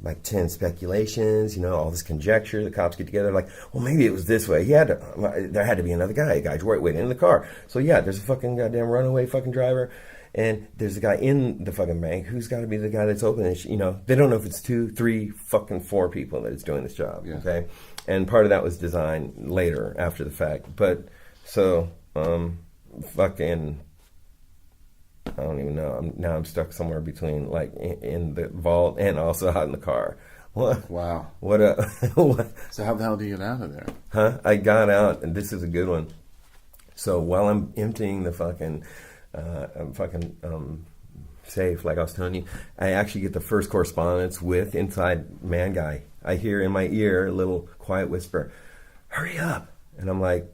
like 10 speculations, all this conjecture. The cops get together like, well, maybe it was this way. There had to be another guy. A guy's waiting in the car. So yeah, there's a fucking goddamn runaway fucking driver, and there's a guy in the fucking bank who's got to be the guy that's opening it. They don't know if it's 2, 3, fucking 4 people that is doing this job. Yeah. Okay, and part of that was designed later after the fact. But so fucking, I don't even know. I'm stuck somewhere between, like, in the vault and also out in the car. What? Wow. What So how the hell do you get out of there? Huh? I got out, and this is a good one. So while I'm emptying the fucking safe, like I was telling you, I actually get the first correspondence with Inside Man Guy. I hear in my ear a little quiet whisper, "Hurry up!" And I'm like,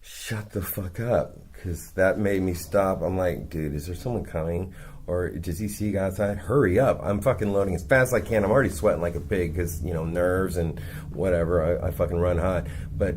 shut the fuck up, because that made me stop. I'm like, dude, is there someone coming? Or does he see you outside? Hurry up. I'm fucking loading as fast as I can. I'm already sweating like a pig because, nerves and whatever. I fucking run hot. But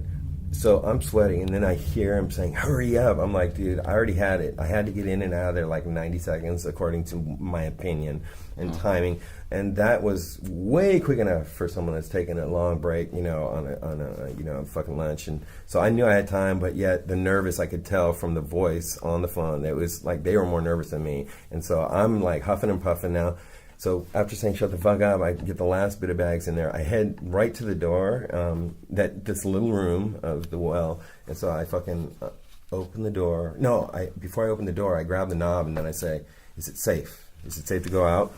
so I'm sweating, and then I hear him saying, hurry up. I'm like, dude, I already had it. I had to get in and out of there like 90 seconds, according to my opinion and timing. And that was way quick enough for someone that's taking a long break, on a fucking lunch. And so I knew I had time, but yet the nervous, I could tell from the voice on the phone. It was like they were more nervous than me. And so I'm like huffing and puffing now. So after saying shut the fuck up, I get the last bit of bags in there. I head right to the door, this little room of the well. And so I fucking open the door. No, before I open the door, I grab the knob and then I say, is it safe? Is it safe to go out?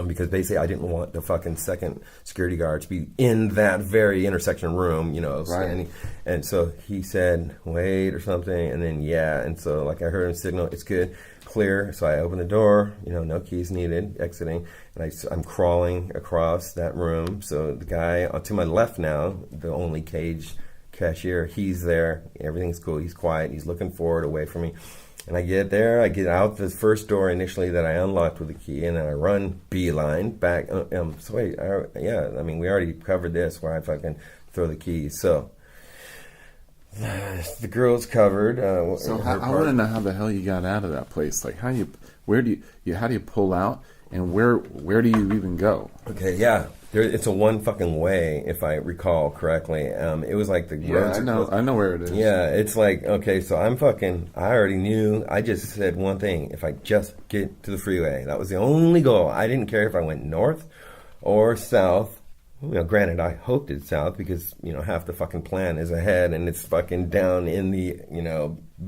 Because basically I didn't want the fucking second security guard to be in that very intersection room, standing. And so he said, wait, or something. And then, yeah. And so, like, I heard him signal, it's good. clear. So I open the door, no keys needed, exiting, and I'm crawling across that room. So the guy to my left now, the only cage cashier, he's there. Everything's cool. He's quiet. He's looking forward away from me. And I get there. I get out the first door initially that I unlocked with the key, and then I run beeline back. So wait, we already covered this where I fucking throw the keys. So the girl's covered. So I want to know how the hell you got out of that place. Like how do you pull out, and where do you even go? Okay, yeah. It's a one fucking way, if I recall correctly. It was like the roads. I know where it is. Yeah, it's like, okay, so I already knew. I just said one thing: if I just get to the freeway, that was the only goal. I didn't care if I went north or south. Granted, I hoped it's south because half the fucking plan is ahead, and it's fucking down in the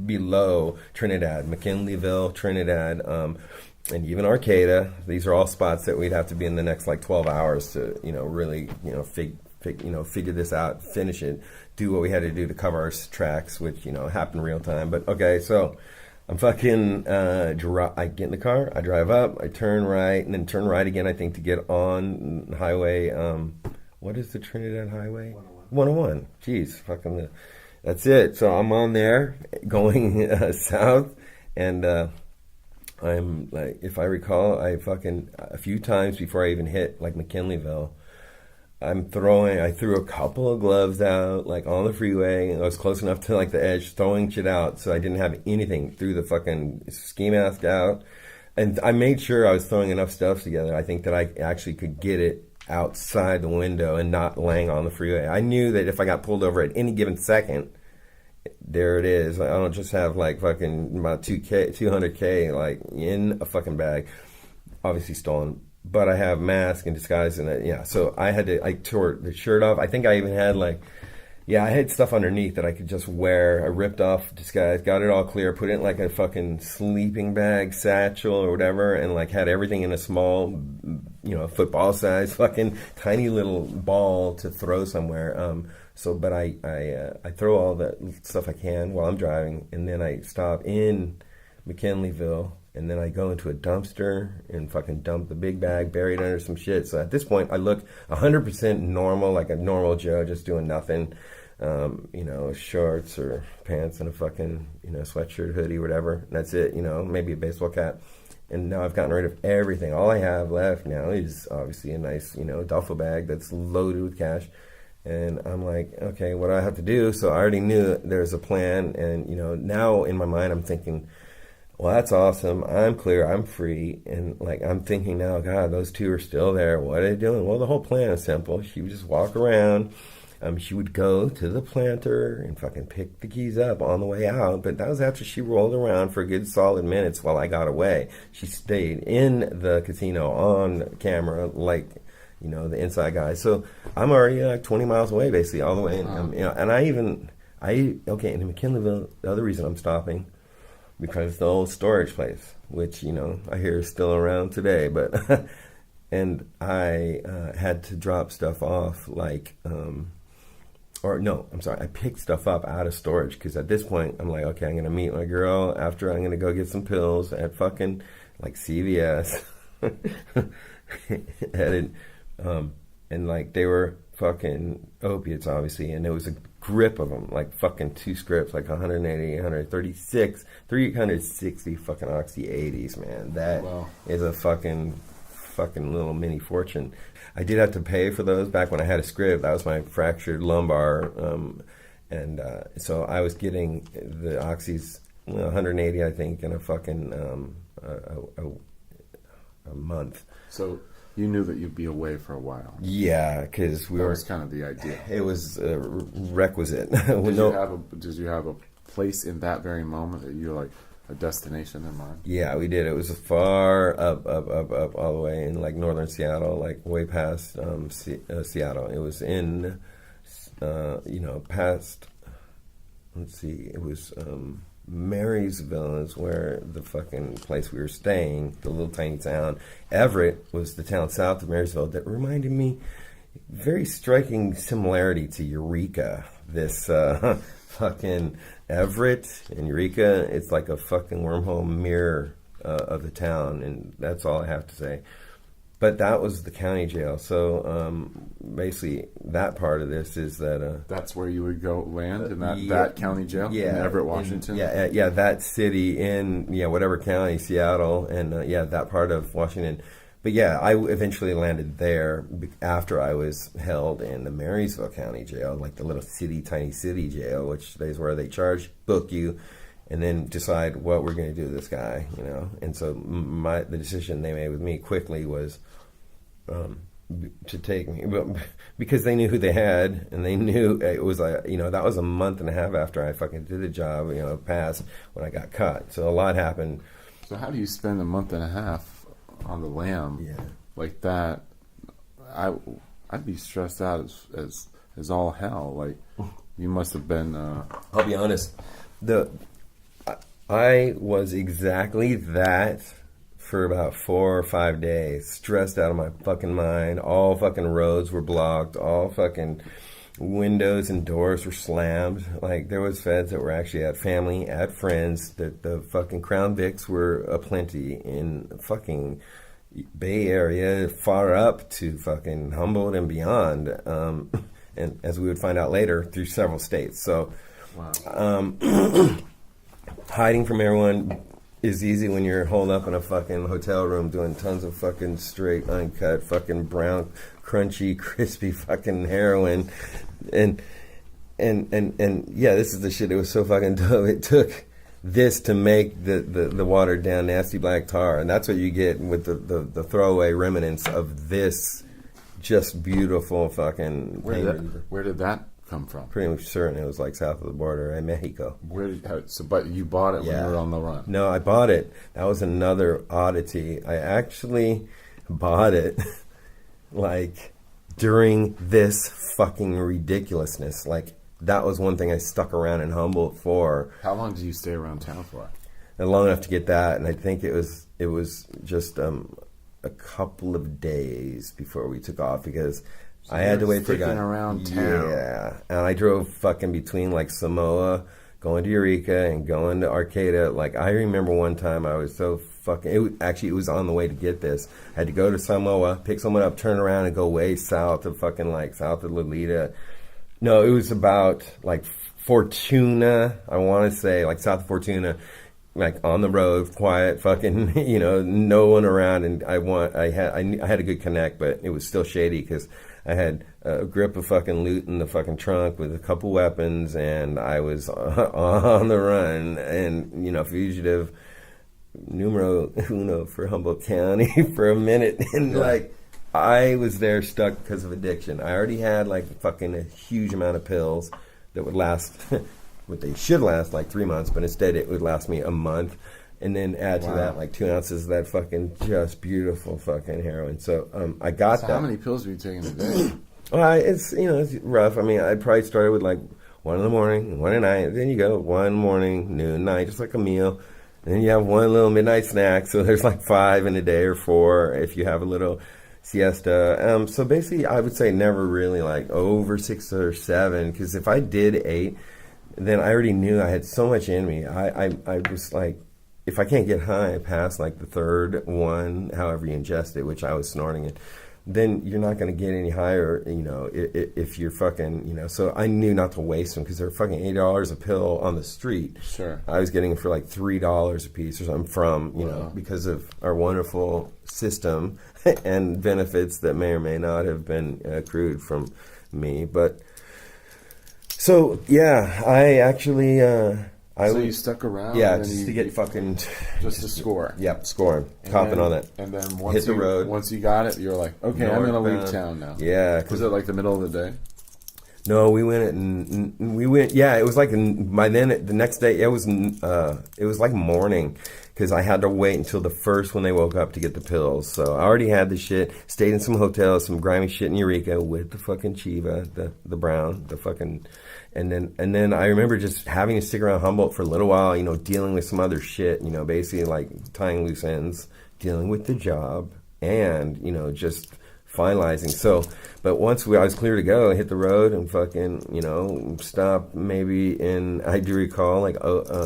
below Trinidad, McKinleyville, Trinidad. And even Arcata, these are all spots that we'd have to be in the next 12 hours to, really, figure this out, finish it, do what we had to do to cover our tracks, which, happened real time. But okay, so I'm fucking, I get in the car, I drive up, I turn right, and then turn right again, I think, to get on highway, what is the Trinidad Highway? 101. Jeez, fucking, that's it. So I'm on there, going south, and, I'm like, if I recall, I a few times before I even hit McKinleyville, I threw a couple of gloves out on the freeway, and I was close enough to the edge, throwing shit out, so I didn't have anything. Threw the fucking ski mask out, and I made sure I was throwing enough stuff together. I think that I actually could get it outside the window and not laying on the freeway. I knew that if I got pulled over at any given second, there it is. I don't just have fucking about 200K in a fucking bag, obviously stolen. But I have mask and disguise and So I tore the shirt off. I think I even had I had stuff underneath that I could just wear. I ripped off disguise, got it all clear, put it in a fucking sleeping bag, satchel or whatever, and had everything in a small, football size fucking tiny little ball to throw somewhere. But I throw all that stuff I can while I'm driving, and then I stop in McKinleyville, and then I go into a dumpster and fucking dump the big bag buried under some shit. So at this point, I look 100% normal, like a normal Joe, just doing nothing. Shorts or pants and a fucking, sweatshirt, hoodie, whatever. And that's it, maybe a baseball cap. And now I've gotten rid of everything. All I have left now is obviously a nice, duffel bag that's loaded with cash. And I'm like, okay, what do I have to do? So I already knew there's a plan. And, now in my mind, I'm thinking, well, that's awesome. I'm clear. I'm free. And, I'm thinking now, God, those two are still there. What are they doing? Well, the whole plan is simple. She would just walk around. She would go to the planter and fucking pick the keys up on the way out. But that was after she rolled around for a good solid minutes while I got away. She stayed in the casino on camera, the inside guy. So I'm already 20 miles away, basically, all the way. And, and in McKinleyville, the other reason I'm stopping, because the old storage place, which, I hear is still around today, but, and I had to drop stuff off, I picked stuff up out of storage, because at this point, I'm like, okay, I'm going to meet my girl after I'm going to go get some pills at fucking, CVS. Headed, and they were fucking opiates, obviously, and there was a grip of them, fucking 2 scripts, 180, 136, 360 fucking Oxy 80s, man. That is a fucking little mini fortune. I did have to pay for those back when I had a script. That was my fractured lumbar, so I was getting the Oxys, 180, I think, in a fucking a month. So you knew that you'd be away for a while. Yeah, because that was kind of the idea. It was requisite. Did you have a place in that very moment that you a destination in mind? Yeah, we did. It was far up all the way in northern Seattle, way past Seattle. It was in, past. Let's see. It was Marysville is where the fucking place we were staying, the little tiny town. Everett was the town south of Marysville that reminded me very striking similarity to Eureka. This fucking Everett and Eureka, it's like a fucking wormhole mirror of the town, and that's all I have to say. But that was the county jail. So basically, that part of this is that that's where you would go land in that county jail in Everett, Washington. That city in whatever county, Seattle, and that part of Washington. But I eventually landed there after I was held in the Marysville County Jail, like the little tiny city jail, which is where they book you, and then decide what we're going to do with this guy, And so the decision they made with me quickly was to take me, because they knew who they had, and they knew it was that was a month and a half after I fucking did the job, passed when I got caught. So a lot happened. So how do you spend a month and a half on the lam like that? I'd be stressed out as all hell. Like, you must have been I'll be honest, I was exactly that for about 4 or 5 days, stressed out of my fucking mind. All fucking roads were blocked, all fucking windows and doors were slammed. Like, there was feds that were actually at family, at friends. The fucking Crown Vics were aplenty in fucking Bay Area, far up to fucking Humboldt and beyond. And as we would find out later, through several states. So, hiding from everyone is easy when you're holed up in a fucking hotel room doing tons of fucking straight, uncut, fucking brown, crunchy, crispy fucking heroin. And this is the shit that was so fucking dope. It took this to make the watered down nasty black tar, and that's what you get with the throwaway remnants of this just beautiful fucking where did that come from? Pretty much certain it was like south of the border in Mexico. But you bought it when you were on the run? No, I bought it. That was another oddity. I actually bought it like during this fucking ridiculousness. Like, that was one thing I stuck around in Humboldt for. How long did you stay around town for? And long enough to get that, and I think it was just a couple of days before we took off, because I had to wait for around town. Yeah, and I drove fucking between like Samoa, going to Eureka, and going to Arcata. Like, I remember one time I was so fucking. It was on the way to get this. I had to go to Samoa, pick someone up, turn around, and go way south of fucking like south of Lolita. No, it was about like Fortuna. I want to say like south of Fortuna. Like, on the road, quiet, fucking, no one around, and I had a good connect, but it was still shady because I had a grip of fucking loot in the fucking trunk with a couple weapons, and I was on the run, and fugitive numero uno for Humboldt County for a minute, and like, I was there stuck because of addiction. I already had like fucking a huge amount of pills that would last. What they should last like 3 months, but instead it would last me a month, and then add to that like 2 ounces of that fucking just beautiful fucking heroin. So I got that. How many pills were you taking a day? Well, it's it's rough. I mean, I probably started with like 1 in the morning, 1 at night. Then you go 1 morning, noon, night, just like a meal. And then you have one little midnight snack. So there's like 5 in a day, or 4 if you have a little siesta. So basically, I would say never really like over 6 or 7, because if I did 8. Then I already knew I had so much in me. I was like, if I can't get high past like the third one, however you ingest it, which I was snorting it, then you're not going to get any higher, if you're fucking, So I knew not to waste them, because they're fucking $8 a pill on the street. Sure. I was getting them for like $3 a piece or something from, because of our wonderful system and benefits that may or may not have been accrued from me. But so, yeah, I actually... you stuck around? Yeah, just to get fucking... Just to score? Yep, scoring. Copping on that. And then hit the road. Once you got it, you were like, okay, I'm going to leave town now. Yeah. Was it like the middle of the day? No, we went, yeah, it was like, by then, the next day, it was like morning, because I had to wait until the first when they woke up to get the pills. So I already had the shit, stayed in some hotels, some grimy shit in Eureka with the fucking Chiva, the brown, the fucking... And then I remember just having to stick around Humboldt for a little while, dealing with some other shit, basically like tying loose ends, dealing with the job, and, just finalizing. So, but once I was clear to go, I hit the road and fucking, stop maybe in, I do recall, like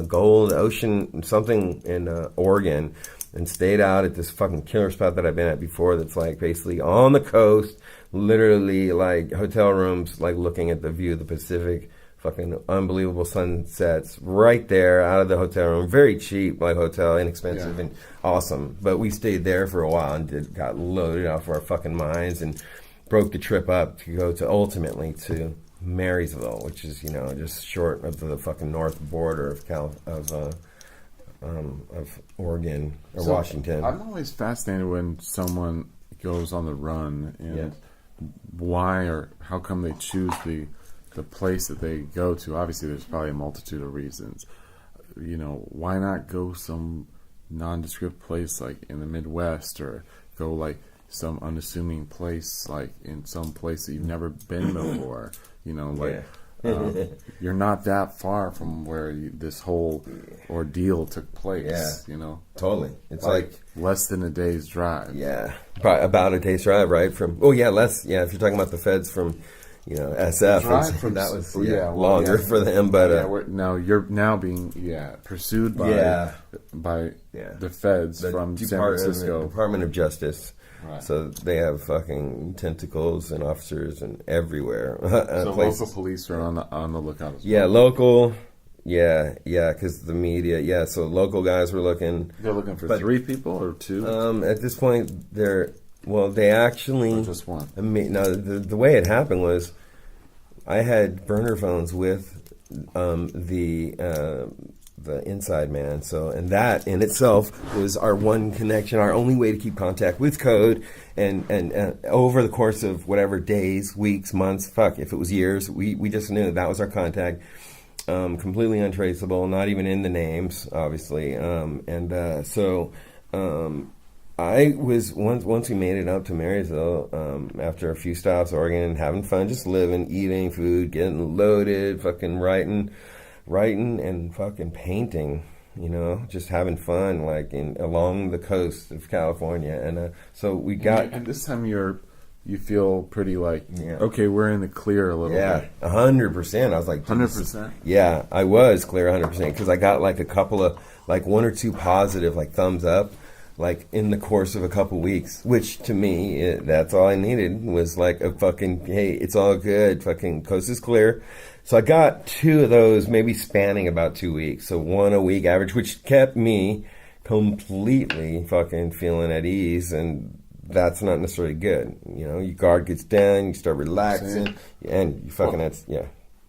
Gold Ocean, something in Oregon. and stayed out at this fucking killer spot that I've been at before that's like basically on the coast, literally like hotel rooms, like looking at the view of the Pacific, fucking unbelievable sunsets right there out of the hotel room. Very cheap, like hotel, inexpensive and awesome. But we stayed there for a while and got loaded off our fucking minds and broke the trip up to go to ultimately to Marysville, which is, you know, just short of the fucking north border of Oregon or Washington. I'm always fascinated when someone goes on the run and why or how come they choose the place that they go to. Obviously, there's probably a multitude of reasons. You know, why not go some nondescript place like in the Midwest, or go like some unassuming place like in some place that you've never been before? You know, like you're not that far from where this whole ordeal took place. Yeah, you know, totally. It's like less than a day's drive. Yeah, about a day's drive, right? From less. Yeah, if you're talking about the feds from, you know, SF, that was longer for them. But now you're now being pursued by the feds from San Francisco, the Department of Justice. Right. So they have fucking tentacles and officers and everywhere. So local police are on the lookout as well. Yeah, local. Yeah, because the media. So local guys were looking. They're looking for 3 people or 2. At this point, they actually or just one. I mean, no, the way it happened was, I had burner phones with the inside man. So, and that in itself was our one connection, our only way to keep contact with code. And over the course of whatever days, weeks, months, if it was years, we just knew that was our contact. Completely untraceable, not even in the names, obviously. I was once we made it up to Marysville, after a few stops, Oregon, having fun, just living, eating food, getting loaded, fucking writing and fucking painting, you know, just having fun, like along the coast of California. And so we got. And this time you feel pretty like, okay, we're in the clear a little bit. 100%. I was like, 100%. Yeah, I was clear 100% because I got like a couple of, like 1 or 2 positive like thumbs up, like in the course of a couple weeks, which to me, that's all I needed was like a fucking, hey, it's all good, fucking coast is clear. So I got 2 of those, maybe spanning about 2 weeks. So 1 a week average, which kept me completely fucking feeling at ease. And that's not necessarily good. You know, your guard gets down, you start relaxing, and you fucking,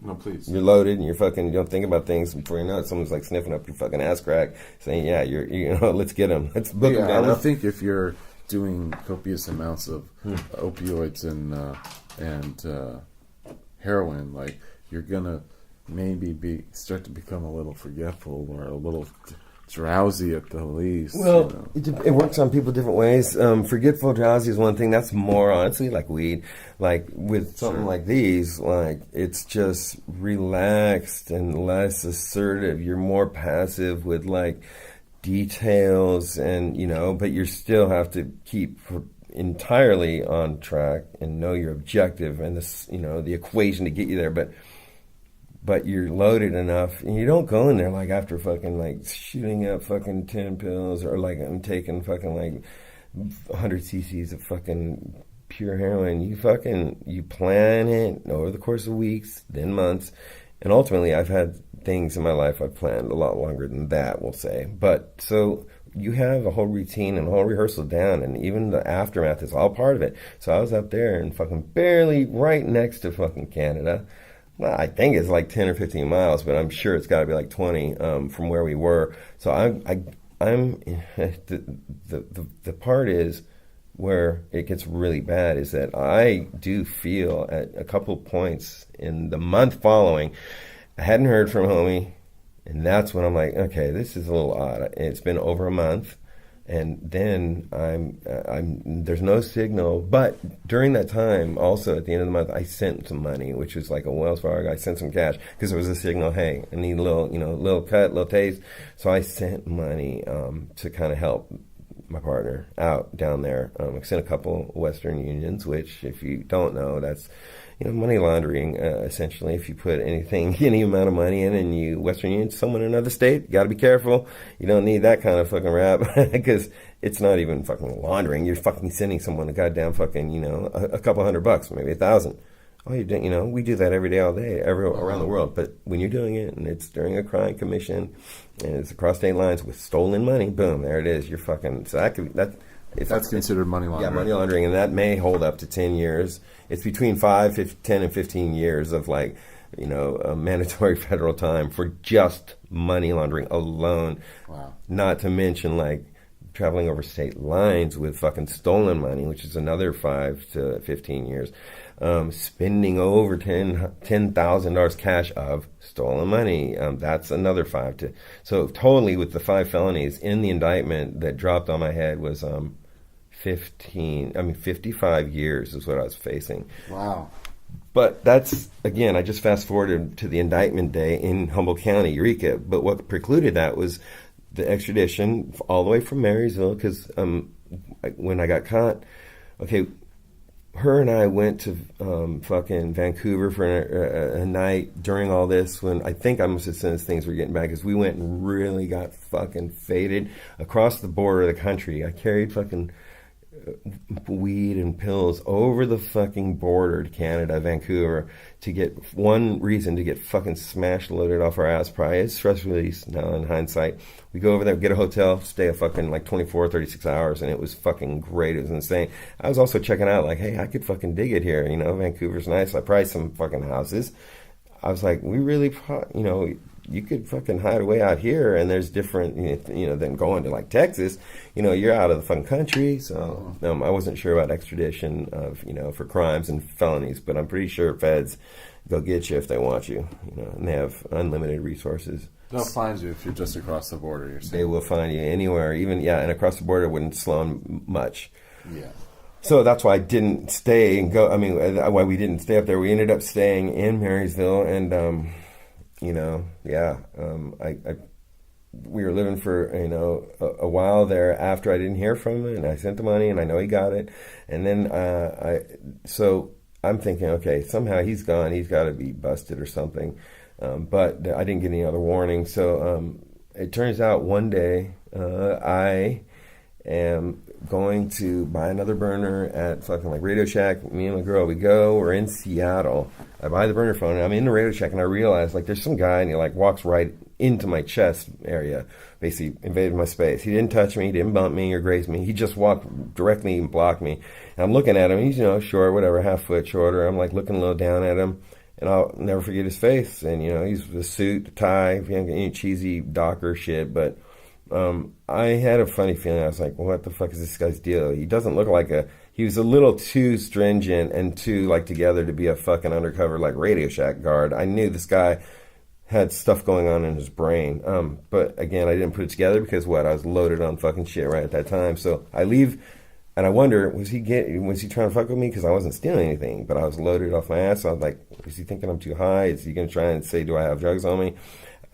No, please. You're loaded, and you don't think about things before you know it. Someone's like sniffing up your fucking ass crack, saying, let's get them. Let's book them down. I think if you're doing copious amounts of opioids and heroin, like, you're gonna maybe start to become a little forgetful or a little drowsy at the least. Well, it works on people different ways. Forgetful, drowsy is one thing. That's more honestly like weed. Like with something like these, like it's just relaxed and less assertive. You're more passive with like details, and but you still have to keep entirely on track and know your objective and this, the equation to get you there. But you're loaded enough, and you don't go in there like after fucking like shooting up fucking 10 pills or like I'm taking fucking like 100 cc's of fucking pure heroin. You plan it over the course of weeks, then months, and ultimately I've had things in my life I've planned a lot longer than that, we'll say. But so you have a whole routine and a whole rehearsal down, and even the aftermath is all part of it. So I was up there and fucking barely right next to fucking Canada. Well, I think it's like 10 or 15 miles, but I'm sure it's got to be like 20 from where we were. So I'm the part is where it gets really bad is that I do feel at a couple points in the month following, I hadn't heard from homie, and that's when I'm like, okay, this is a little odd. It's been over a month. And then there's no signal. But during that time, also at the end of the month, I sent some money, which was like a Wells Fargo. I sent some cash because there was a signal. Hey, I need a little cut, little taste. So I sent money to kind of help my partner out down there. I sent a couple Western Unions, which if you don't know, that's money laundering, essentially. If you put any amount of money in and you Western Union someone in another state, you got to be careful. You don't need that kind of fucking rap because it's not even fucking laundering. You're fucking sending someone a goddamn fucking, a couple $100, maybe $1,000. Oh, we do that every day, all day, around the world. But when you're doing it and it's during a crime commission and it's across state lines with stolen money, boom, there it is. You're fucking. So that's considered money laundering. Yeah, money laundering, and that may hold up to 10 years. It's between 10 and 15 years of a mandatory federal time for just money laundering alone. Wow. Not to mention traveling over state lines with fucking stolen money, which is another 5 to 15 years. Spending over $10,000 cash of stolen money. That's another 5 to. So totally with the 5 felonies in the indictment that dropped on my head was 55 years is what I was facing. Wow. But that's, again, I just fast forwarded to the indictment day in Humboldt County, Eureka. But what precluded that was the extradition all the way from Marysville, because when I got caught, her and I went to fucking Vancouver for a night during all this when I think I must have sensed things were getting bad because we went and really got fucking faded across the border of the country. I carried fucking weed and pills over the fucking border to Canada, Vancouver, to get one reason to get fucking smashed loaded off our ass. Probably it's stress release now in hindsight. We go over there, get a hotel, stay a fucking 24, 36 hours, and it was fucking great. It was insane. I was also checking out hey, I could fucking dig it here. Vancouver's nice. I priced some fucking houses. I was like, we really, you could fucking hide away out here, and there's different, than going to Texas. You're out of the fucking country. So I wasn't sure about extradition of, for crimes and felonies, but I'm pretty sure feds go get you if they want you, and they have unlimited resources. They'll find you if you're just across the border. You're saying. They will find you anywhere, and across the border wouldn't slow them much. Yeah. So that's why I didn't stay and go. Why we didn't stay up there. We ended up staying in Marysville, and we were living for a while there after I didn't hear from him, and I sent the money, and I know he got it, and then so I'm thinking, okay, somehow he's gone. He's got to be busted or something, but I didn't get any other warning. So it turns out one day I am going to buy another burner at fucking Radio Shack. Me and my girl, we're in Seattle. I buy the burner phone, and I'm in the Radio Shack, and I realize there's some guy, and he walks right into my chest area, basically invaded my space. He didn't touch me, he didn't bump me or graze me. He just walked directly and blocked me. And I'm looking at him. He's short, whatever, half foot shorter. I'm looking a little down at him, and I'll never forget his face. And he's a suit, a tie, any cheesy Docker shit, but. I had a funny feeling. I was like, what the fuck is this guy's deal? He doesn't look he was a little too stringent and too together to be a fucking undercover Radio Shack guard. I knew this guy had stuff going on in his brain. But again, I didn't put it together because I was loaded on fucking shit right at that time. So I leave and I wonder, was he trying to fuck with me? Because I wasn't stealing anything, but I was loaded off my ass. So I was like, is he thinking I'm too high? Is he going to try and say, do I have drugs on me?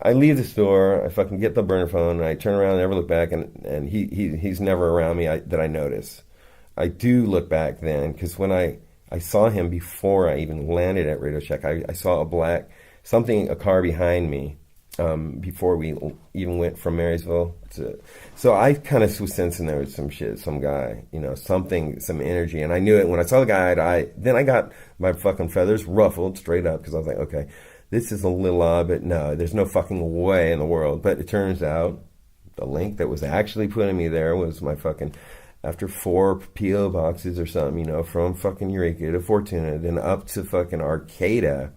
I leave the store, I fucking get the burner phone, and I turn around and never look back, and he's never around me that I notice. I do look back then, because when I saw him before I even landed at Radio Shack, I saw a car behind me before we even went from Marysville to... So I kind of was sensing there was some shit, some guy, something, some energy, and I knew it when I saw the guy. Then I got my fucking feathers ruffled straight up, because I was like, okay... This is a little odd, but no, there's no fucking way in the world. But it turns out the link that was actually putting me there was my fucking, after 4 P.O. boxes or something, from fucking Eureka to Fortuna, then up to fucking Arcata,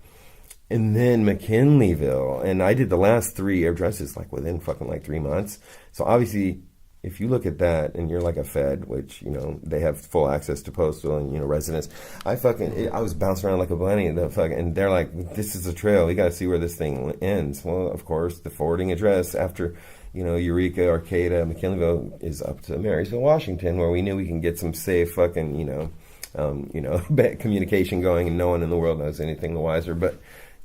and then McKinleyville. And I did the last 3 addresses within fucking 3 months. So obviously, if you look at that and you're a Fed, which, they have full access to postal and, residents, I was bouncing around like a bunny and they're like, this is a trail. We got to see where this thing ends. Well, of course, the forwarding address after, Eureka, Arcata, McKinleyville is up to Marysville, Washington, where we knew we can get some safe fucking, communication going, and no one in the world knows anything the wiser. But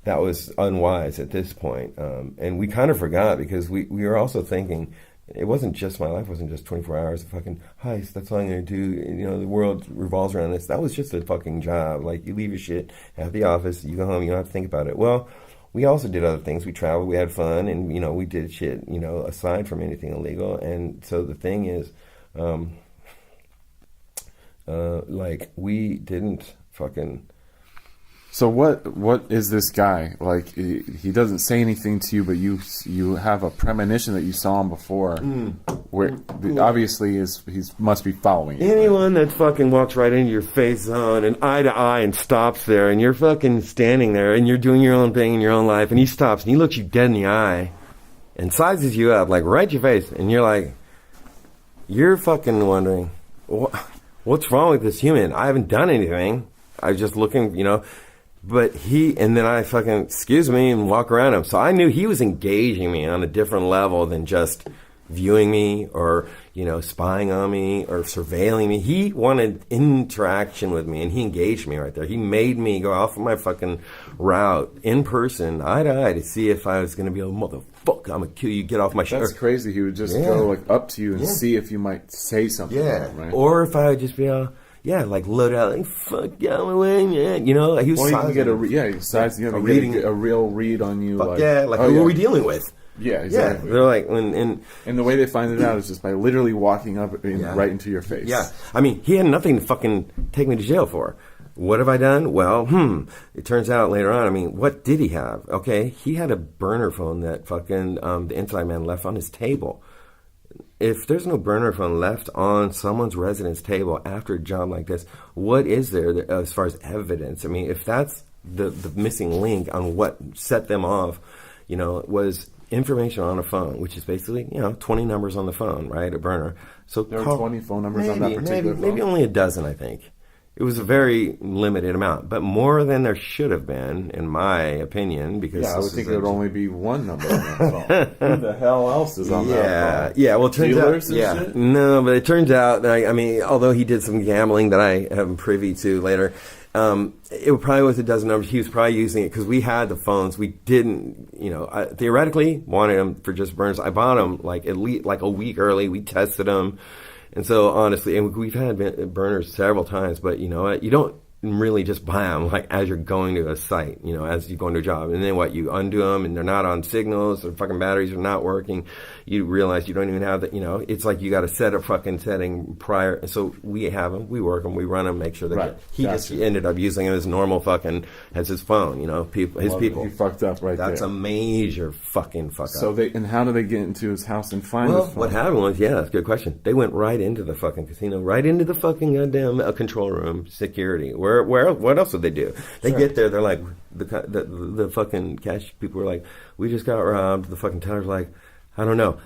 that was unwise at this point. And we kind of forgot because we were also thinking, it wasn't just my life. Wasn't just 24 hours of fucking heist. That's all I'm gonna do. You know, the world revolves around this. That was just a fucking job. Like, you leave your shit at the office, you go home, you don't have to think about it. Well, we also did other things. We traveled, we had fun, and, you know, we did shit, you know, aside from anything illegal. And so the thing is, like, we didn't fucking... So what is this guy like? He doesn't say anything to you, but you have a premonition that you saw him before. Where obviously he must be following you. Anyone that fucking walks right into your face zone and eye to eye and stops there, and you're fucking standing there and you're doing your own thing in your own life, and he stops and he looks you dead in the eye and sizes you up like right in your face, and you're like, you're fucking wondering, what's wrong with this human? I haven't done anything. I was just looking, you know. But and then I fucking, excuse me, and walk around him. So I knew he was engaging me on a different level than just viewing me or, you know, spying on me or surveilling me. He wanted interaction with me, and he engaged me right there. He made me go off of my fucking route in person, eye to eye, to see if I was going to be able, motherfucker, I'm going to kill you, get off my shit. That's crazy. He would just go like up to you and see if you might say something. Yeah. Right? Or if I would just be like load out, like, fuck, get out of my way, yeah. You know, he was sizing. You have a real read on you. Fuck, who are we dealing with? Yeah, exactly. Yeah, they're like, and the way they find it out is just by literally walking up right into your face. Yeah, I mean, he had nothing to fucking take me to jail for. What have I done? Well, it turns out later on, I mean, what did he have? Okay, he had a burner phone that fucking the inside man left on his table. If there's no burner phone left on someone's residence table after a job like this, what is there as far as evidence? I mean, if that's the missing link on what set them off, you know, was information on a phone, which is basically, you know, 20 numbers on the phone, right? A burner. So there were 20 phone numbers on that particular phone? Maybe only a dozen, I think. It was a very limited amount, but more than there should have been, in my opinion. Because I would think there would only be one number on that phone. Who the hell else is on that phone? Yeah. Well, it turns Dealers out, and shit? No, but it turns out that I mean, although he did some gambling that I am privy to later, it probably was a dozen numbers. He was probably using it because we had the phones. We didn't, you know, I theoretically wanted them for just burners. I bought them like at least like a week early. We tested them. And so, honestly, and we've had burners several times, but you know what? You don't really just buy them like as you're going to a site, you know, as you're going to a job. And then what? You undo them and they're not on signals, their fucking batteries are not working. You realize you don't even have that, you know, it's like you got to set a fucking setting prior. And so we have them, we work them, we run them, make sure that he just ended up using them as normal fucking, as his phone, you know, people. He fucked up right there. That's a major fucking fuck up. So and how did they get into his house and find the phone? What happened was, that's a good question. They went right into the fucking casino, right into the fucking goddamn control room, security. What else would they do? They get there, they're like, the fucking cash people were like, we just got robbed. The fucking teller's like, I don't know.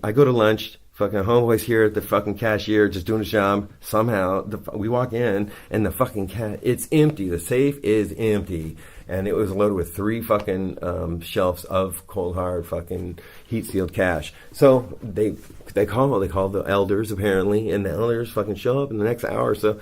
I go to lunch, fucking homeboy's here at the fucking cashier, just doing his job. Somehow, we walk in, and the fucking it's empty. The safe is empty. And it was loaded with 3 fucking shelves of cold hard fucking heat sealed cash. So they call the elders apparently, and the elders fucking show up in the next hour or so.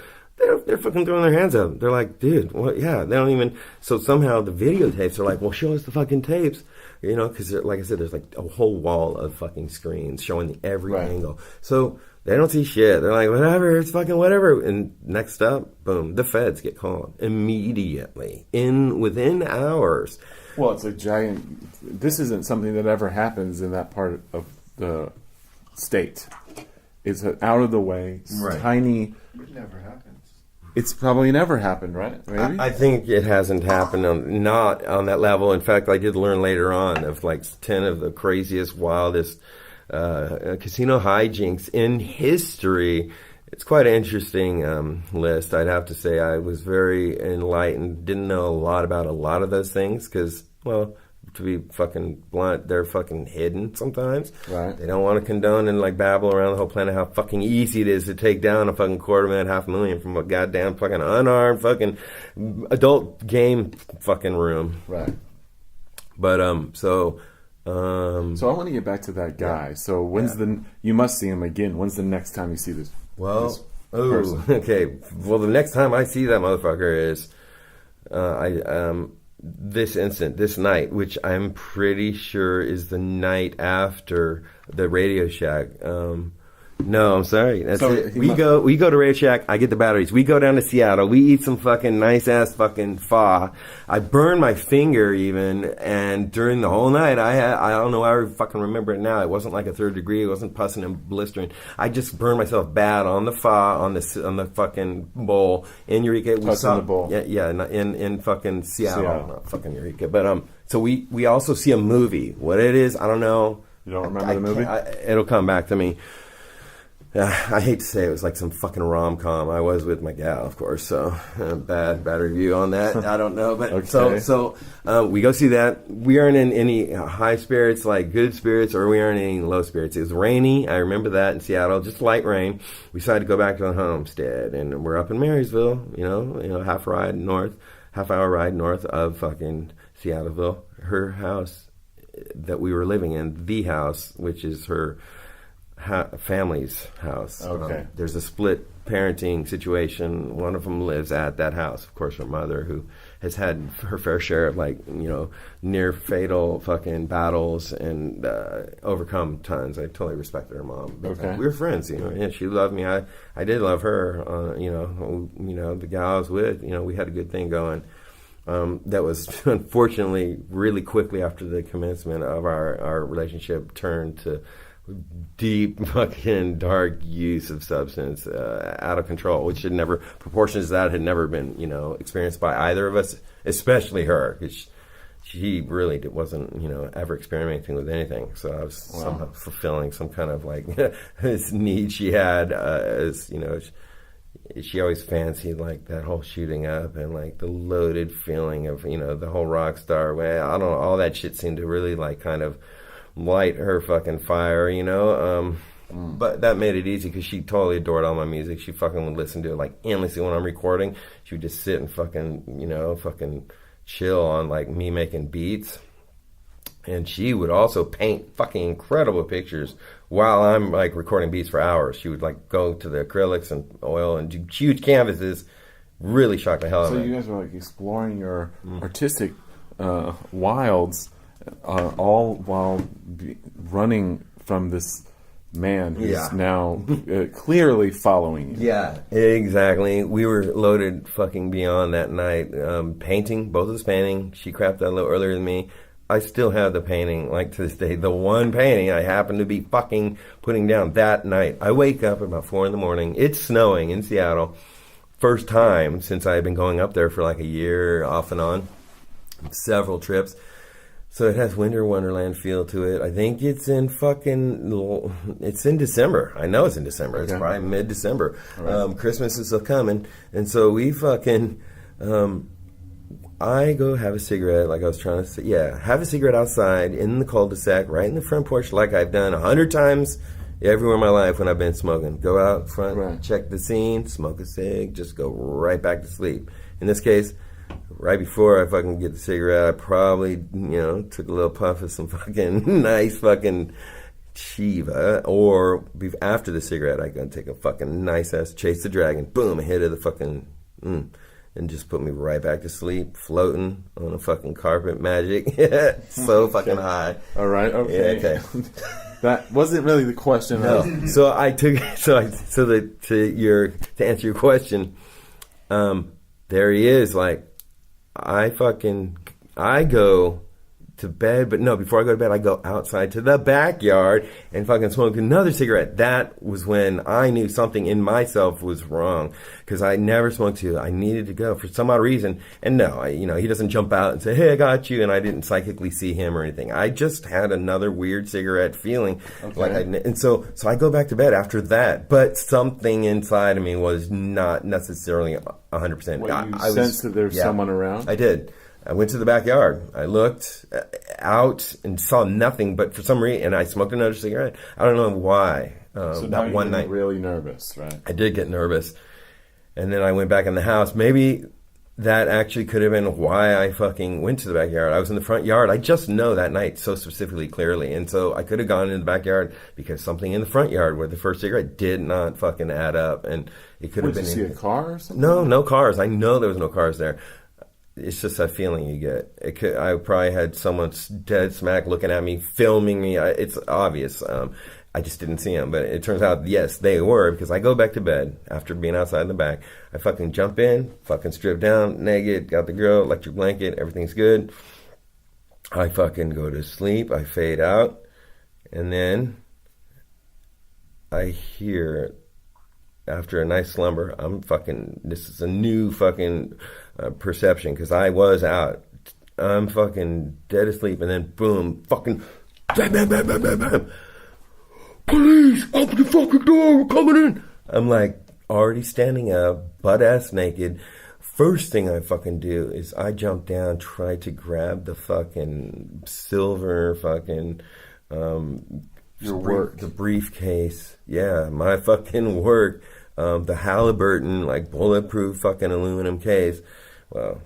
They're fucking throwing their hands up. They're like, dude, what? Yeah, they don't even. So somehow the videotapes are like, well, show us the fucking tapes, you know, because like I said, there's like a whole wall of fucking screens showing every angle. So they don't see shit. They're like, whatever, it's fucking whatever. And next up, boom, the feds get called immediately within hours. Well, it's a giant. This isn't something that ever happens in that part of the state. It's an out of the way, tiny. It never happens. It's probably never happened, right? Maybe? I think it hasn't happened not on that level. In fact, I did learn later on of like 10 of the craziest, wildest casino hijinks in history. It's quite an interesting list. I'd have to say I was very enlightened. Didn't know a lot about a lot of those things because, well, to be fucking blunt, they're fucking hidden sometimes. Right. They don't want to condone and like babble around the whole planet how fucking easy it is to take down a fucking $250,000, $500,000 from a goddamn fucking unarmed fucking adult game fucking room. Right. But so I want to get back to that guy. So when's you must see him again. When's the next time you see this? Well, person? Okay. Well, the next time I see that motherfucker is this instant, this night, which I'm pretty sure is the night after the Radio Shack. No, I'm sorry. That's So it. he We go to Radio Shack. I get the batteries. We go down to Seattle. We eat some fucking nice ass fucking pho. I burn my finger even, and during the whole night, I don't know. I fucking remember it now. It wasn't like a 3rd degree. It wasn't pussing and blistering. I just burned myself bad on the pho on the fucking bowl in Eureka. Pussing the bowl. Yeah, in fucking Seattle. Not fucking Eureka. But so we also see a movie. What it is, I don't know. You don't remember the movie? It'll come back to me. I hate to say it was like some fucking rom-com. I was with my gal, of course, so bad review on that. I don't know, but okay. so we go see that. We aren't in any high spirits, like good spirits, or we aren't in any low spirits. It was rainy. I remember that in Seattle, just light rain. We decided to go back to the homestead, and we're up in Marysville. You know, half hour ride north of fucking Seattleville. Her house that we were living in, the house, which is her family's house. Okay. There's a split parenting situation. One of them lives at that house. Of course, her mother, who has had her fair share of near fatal fucking battles and overcome tons. I totally respected her mom. But, okay. We were friends, Yeah, she loved me. I did love her. The gal I was with, we had a good thing going. That was unfortunately really quickly after the commencement of our relationship turned to deep fucking dark use of substance out of control, which proportions of that had never been experienced by either of us, especially her, because she really wasn't ever experimenting with anything. So I was somehow fulfilling some kind of this need she had, as she always fancied that whole shooting up and the loaded feeling of the whole rock star way. I don't know, all that shit seemed to really kind of light her fucking fire, but that made it easy because she totally adored all my music. She fucking would listen to it endlessly when I'm recording. She would just sit and fucking chill on me making beats. And she would also paint fucking incredible pictures while I'm recording beats for hours. She would go to the acrylics and oil and do huge canvases. Really shocked the hell out of me. So you guys were exploring your artistic wilds, all while running from this man who's now clearly following you. Yeah, exactly. We were loaded fucking beyond that night. Painting, both of us painting. She crapped out a little earlier than me. I still have the painting, to this day. The one painting I happen to be fucking putting down that night. I wake up at about 4 a.m. It's snowing in Seattle. First time since I've been going up there for a year off and on. Several trips. So it has winter wonderland feel to it. I think it's in December. I know it's in December. It's probably mid-December. Right. Christmas is still coming. And so we fucking, I go have a cigarette, like I was trying to say. Yeah, have a cigarette outside in the cul-de-sac, right in the front porch, like I've done 100 times everywhere in my life when I've been smoking. Go out front, check the scene, smoke a cig, just go right back to sleep. In this case, right before I fucking get the cigarette, I probably, took a little puff of some fucking nice fucking Shiva. Or after the cigarette, I gonna take a fucking nice ass Chase the Dragon. Boom, a hit of the fucking, and just put me right back to sleep, floating on a fucking carpet magic. So fucking high. All right, okay. Yeah, okay. That wasn't really the question. No. So I took, to answer your question, there he is, I go to bed, but no, before I go to bed, I go outside to the backyard and fucking smoke another cigarette. That was when I knew something in myself was wrong, because I never smoked too. I needed to go for some odd reason. And no, he doesn't jump out and say, "Hey, I got you," and I didn't psychically see him or anything. I just had another weird cigarette feeling. Okay. And so I go back to bed after that, but something inside of me was not necessarily 100%. You sensed that there's someone around? I did. I went to the backyard. I looked out and saw nothing, but for some reason, and I smoked another cigarette. I don't know why. So that one night, really nervous, right? I did get nervous, and then I went back in the house. Maybe that actually could have been why I fucking went to the backyard. I was in the front yard. I just know that night so specifically clearly, and so I could have gone in the backyard because something in the front yard where the first cigarette did not fucking add up, and it could have been. Did you see a car or something? No cars. I know there was no cars there. it's just that feeling you get. I probably had someone dead smack looking at me, filming me. It's obvious. I just didn't see them. But it turns out, yes, they were, because I go back to bed after being outside in the back. I fucking jump in, fucking strip down, naked, got the girl, electric blanket, everything's good. I fucking go to sleep, I fade out, and then I hear, after a nice slumber, this is a new fucking perception, because I was out. I'm fucking dead asleep, and then boom, fucking bam, bam, bam, bam, bam, bam. Police, open the fucking door, we're coming in. I'm like already standing up, butt ass naked. First thing I fucking do is I jump down, try to grab the fucking silver fucking the briefcase. Yeah, my fucking work. The Halliburton, like, bulletproof fucking aluminum case. Well,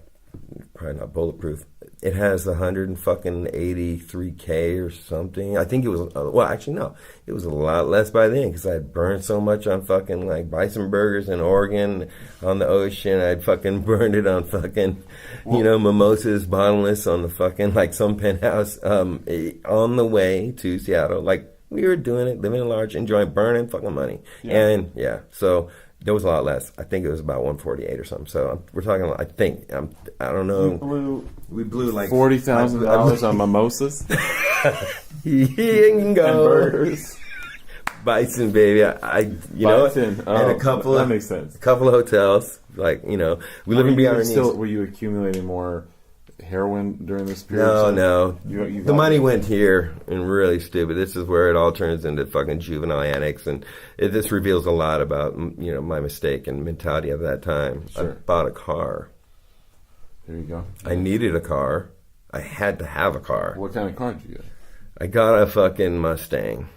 probably not bulletproof. It has 183K or something. I think it was, well, actually, no. It was a lot less by then, because I had burned so much on fucking, like, bison burgers in Oregon on the ocean. I'd fucking burned it on fucking, mimosas, bottomless on the fucking, like, some penthouse on the way to Seattle. Like, we were doing it, living large, enjoying burning fucking money. Yeah. And, yeah, so there was a lot less. I think it was about 148 or something. So we're talking, I think, I don't know. We blew like $40,000 on mimosas. You can go. And burgers. Bison, baby. Bison. And a couple that of, makes sense. A couple of hotels. Like, we live in beyond our needs. Were you accumulating more heroin during this period? No. The money went here, and really stupid. This is where it all turns into fucking juvenile annex, and this reveals a lot about my mistake and mentality of that time. Sure. I bought a car. There you go. I needed a car. I had to have a car. What kind of car did you get? I got a fucking Mustang.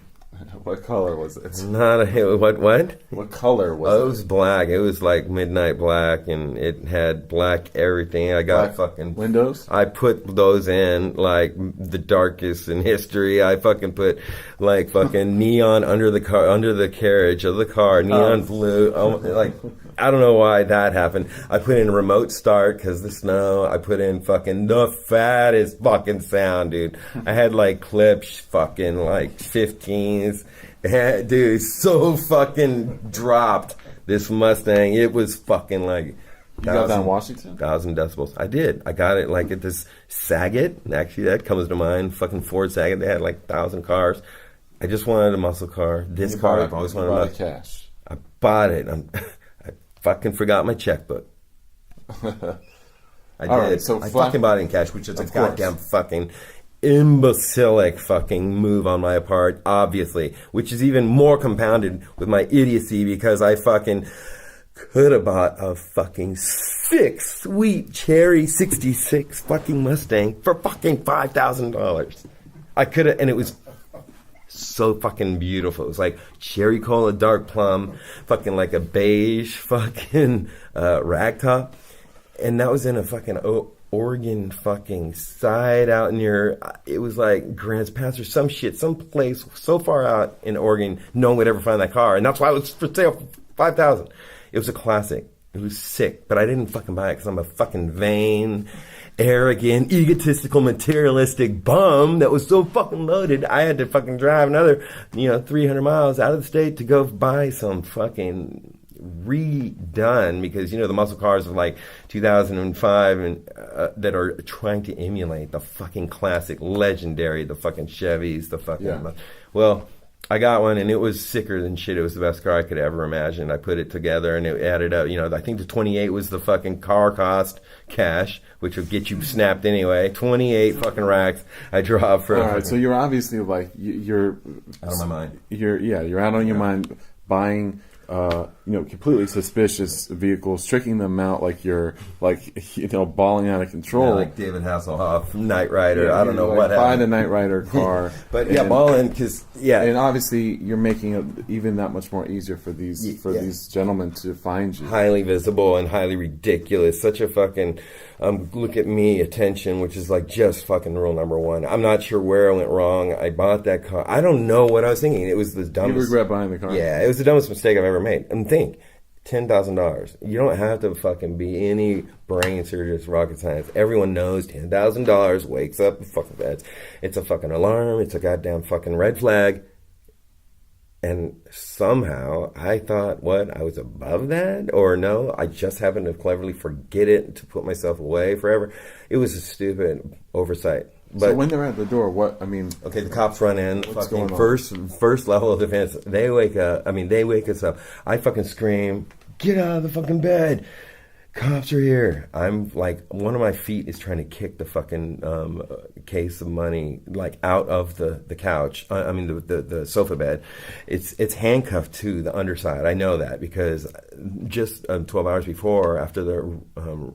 What color was it? What? What color was it? It was black. It was like midnight black, and it had black everything. I got black fucking windows. I put those in like the darkest in history. I fucking put like fucking neon under the carriage of the car, neon blue. Like, I don't know why that happened. I put in remote start because the snow. I put in fucking the fattest fucking sound, dude. I had like clips, fucking like 15s. Dude, so fucking dropped this Mustang. It was fucking like You got that in Washington? 1,000 decibels. I did. I got it like at this Saget. Actually, that comes to mind. Fucking Ford Saget. They had like 1,000 cars. I just wanted a muscle car. This car, I've always wanted. Bought it cash. I bought it. I fucking forgot my checkbook. I did. Right, so I fucking bought it in cash, which is a goddamn fucking imbecilic fucking move on my part, obviously, which is even more compounded with my idiocy because I fucking could have bought a fucking sick, sweet cherry 66 fucking Mustang for fucking $5,000. I could have, and it was so fucking beautiful. It was like cherry cola, dark plum, fucking like a beige fucking ragtop. And that was in a fucking Oregon fucking side out near, it was like Grants Pass or some shit, some place so far out in Oregon, no one would ever find that car. And that's why it was for sale for $5,000. It was a classic. It was sick, but I didn't fucking buy it because I'm a fucking vain, arrogant, egotistical, materialistic bum that was so fucking loaded. I had to fucking drive another, 300 miles out of the state to go buy some fucking redone, because the muscle cars of like 2005 and that are trying to emulate the fucking classic, legendary, the fucking Chevys, the fucking well, I got one and it was sicker than shit. It was the best car I could ever imagine. I put it together and it added up, I think the 28 was the fucking car cost cash, which would get you snapped anyway. 28 fucking racks I dropped for. All right, so you're obviously like you're out of my mind. You're out on your mind buying completely suspicious vehicles, tricking them out like you're balling out of control. Yeah, like David Hasselhoff, Knight Rider. I don't know what happened. Buy the Knight Rider car. But balling because and obviously you're making it even that much more easier for these gentlemen to find you. Highly visible and highly ridiculous. Such a fucking look at me attention, which is like just fucking rule number one. I'm not sure where I went wrong. I bought that car. I don't know what I was thinking. It was the dumbest. You regret buying the car? Yeah, it was the dumbest mistake I've ever made. And think, $10,000. You don't have to fucking be any brain surgeon, rocket science. Everyone knows $10,000 wakes up the fucking beds. It's a fucking alarm. It's a goddamn fucking red flag. And somehow I thought, what, I was above that? Or no, I just happened to cleverly forget it to put myself away forever. It was a stupid oversight. But, so when they're at the door, okay, the cops run in. What's Fucking going on? first level of defense. They wake up. They wake us up. I fucking scream, get out of the fucking bed. Cops are here. I'm like, one of my feet is trying to kick the fucking case of money like out of the couch. The sofa bed. It's handcuffed to the underside. I know that because just 12 hours before, after the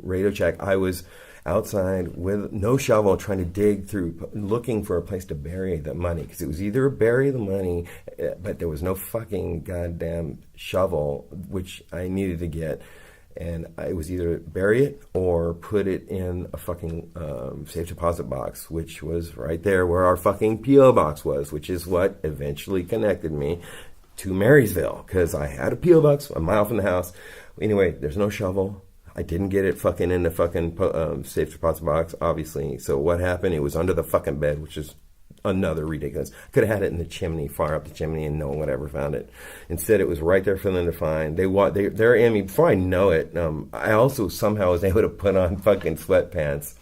radio check, I was outside with no shovel trying to dig through, looking for a place to bury the money. Because it was either bury the money, but there was no fucking goddamn shovel, which I needed to get. And I was either bury it or put it in a fucking safe deposit box, which was right there where our fucking P.O. box was, which is what eventually connected me to Marysville, because I had a P.O. box a mile from the house. Anyway, there's no shovel. I didn't get it fucking in the fucking safe deposit box, obviously. So what happened? It was under the fucking bed, which is another ridiculous. Could have had it in the chimney, far up the chimney, and no one would ever found it. Instead, it was right there for them to find. They're in me. Before I know it, I also somehow was able to put on fucking sweatpants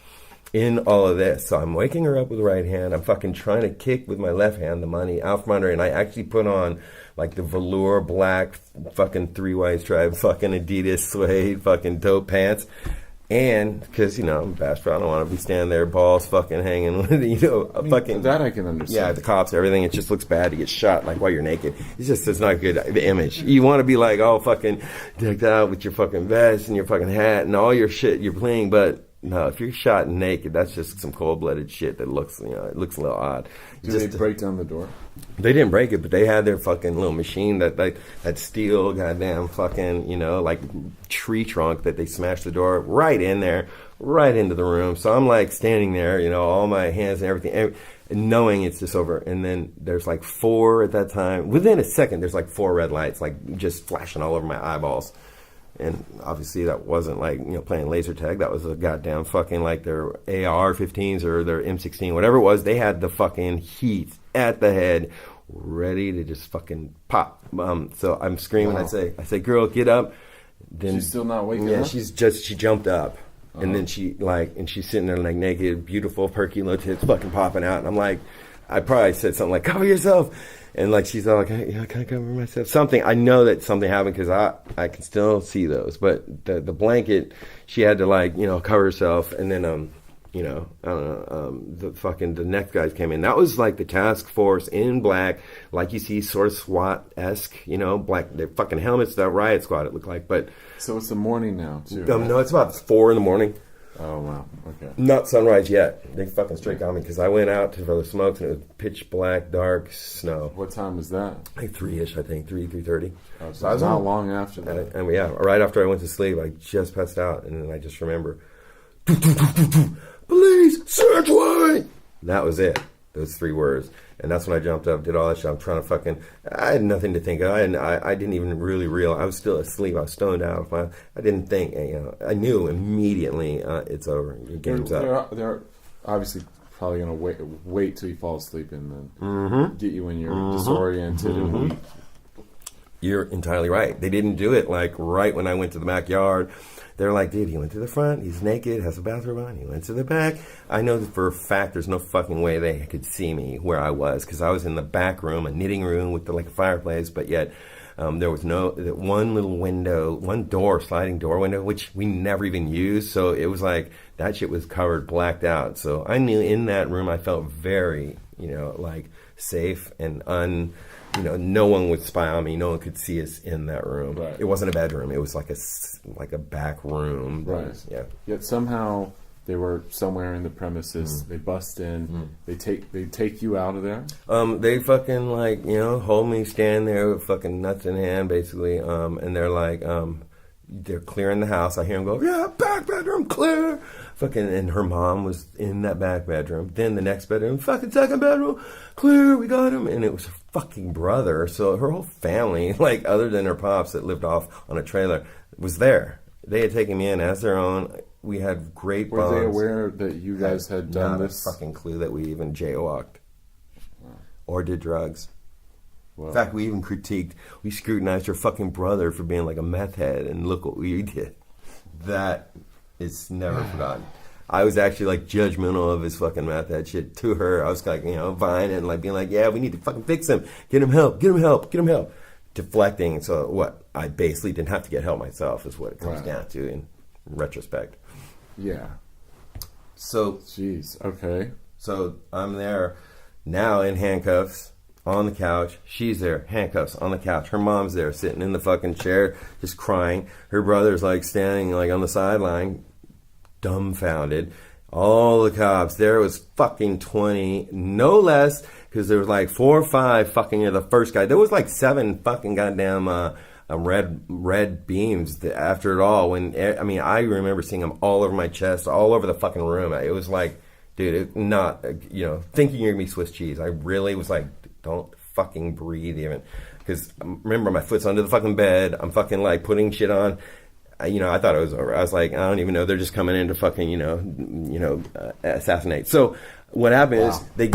in all of this. So I'm waking her up with the right hand. I'm fucking trying to kick with my left hand the money out from under, and I actually put on like the velour black fucking three-way stripe fucking Adidas suede fucking dope pants. And because, I'm a bastard, I don't want to be standing there, balls fucking hanging with, fucking. That I can understand. Yeah, the cops, everything. It just looks bad to get shot, like, while you're naked. It's not good, the image. You want to be like, all fucking decked out with your fucking vest and your fucking hat and all your shit you're playing, but no, if you're shot naked, that's just some cold-blooded shit that looks, it looks a little odd. Did they break down the door? They didn't break it, but they had their fucking little machine that steel goddamn fucking, like tree trunk that they smashed the door right in there, right into the room. So I'm like standing there, all my hands and everything, knowing it's just over. And then there's like 4 at that time. Within a second, there's like 4 red lights, like just flashing all over my eyeballs. And obviously that wasn't like, playing laser tag. That was a goddamn fucking like their AR-15s or their M16, whatever it was. They had the fucking heat at the head ready to just fucking pop. So I'm screaming. Wow. I say, girl, get up. Then she's still not waking up? Yeah, she jumped up. Uh-huh. And then she's sitting there like naked, beautiful, perky little tits fucking popping out. And I'm like, I probably said something like, cover yourself. And like she's all like, can I cover myself? Something. I know that something happened because I can still see those. But the blanket, she had to cover herself. And then I don't know, the next guys came in. That was like the task force in black, like you see, sort of SWAT-esque, black, their fucking helmets, that riot squad it looked like. But so it's the morning now too. Right? No, it's about 4 a.m. Oh, wow. Okay. Not sunrise yet. They fucking straight got me because I went out for the smokes and it was pitch black, dark snow. What time was that? Like 3-ish, I think. 3:30. Oh, so I was not long after that. And yeah, right after I went to sleep, I just passed out. And then I just remember, police, search warrant. That was it. Those 3 words. And that's when I jumped up, did all that shit. I'm trying to fucking. I had nothing to think of. I didn't even really realize. I was still asleep. I was stoned out. I didn't think. I knew immediately it's over. Your game's up. They're obviously probably going to wait till you fall asleep and then get you when you're disoriented and weak. You're entirely right. They didn't do it like right when I went to the backyard. They're like, dude, he went to the front, he's naked, has a bathrobe on, he went to the back. I know that for a fact there's no fucking way they could see me where I was, because I was in the back room, a knitting room with like a fireplace, but yet there was one little window, one sliding door window, which we never even used, so it was like, that shit was covered, blacked out. So I knew in that room I felt very, like safe and no one would spy on me. No one could see us in that room. Right. It wasn't a bedroom. It was like a back room. Right. Yeah. Yet somehow they were somewhere in the premises. They bust in. They take you out of there. They fucking hold me, stand there with fucking nuts in hand, basically. And they're like, they're clearing the house. I hear them go, yeah, back bedroom clear. Fucking, and her mom was in that back bedroom. Then the next bedroom, fucking second bedroom clear. We got him, and it was fucking brother. So her whole family, like other than her pops that lived off on a trailer, was there. They had taken me in as their own. We had great bonds. Were they aware that you guys had done Not this? a fucking clue that we even jaywalked or did drugs. Wow. In fact, we even we scrutinized her fucking brother for being like a meth head, and look what we did. That is never forgotten. I was actually like judgmental of his fucking meth head shit to her. I was like, vining and like being like, yeah, we need to fucking fix him. Get him help. Get him help. Get him help. Deflecting. So what? I basically didn't have to get help myself is what it comes down to in retrospect. Yeah. So. Jeez. Okay. So I'm there now in handcuffs on the couch. She's there, handcuffs on the couch. Her mom's there sitting in the fucking chair just crying. Her brother's like standing like on the sideline dumbfounded. All the cops. There was fucking 20, no less, because there was like 4 or 5 fucking the first guy. There was like 7 fucking goddamn red beams after it all. I remember seeing them all over my chest, all over the fucking room. It was like, dude, thinking you're gonna be Swiss cheese. I really was like, don't fucking breathe even, because remember my foot's under the fucking bed. I'm fucking like putting shit on. I thought it was over. I was like, I don't even know. They're just coming in to fucking, assassinate. So what happened is they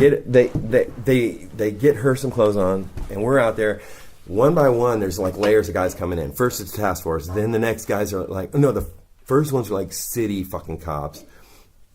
get her some clothes on, and we're out there one by one. There's like layers of guys coming in. First it's task force. Then the next guys are like, no, the first ones are like city fucking cops.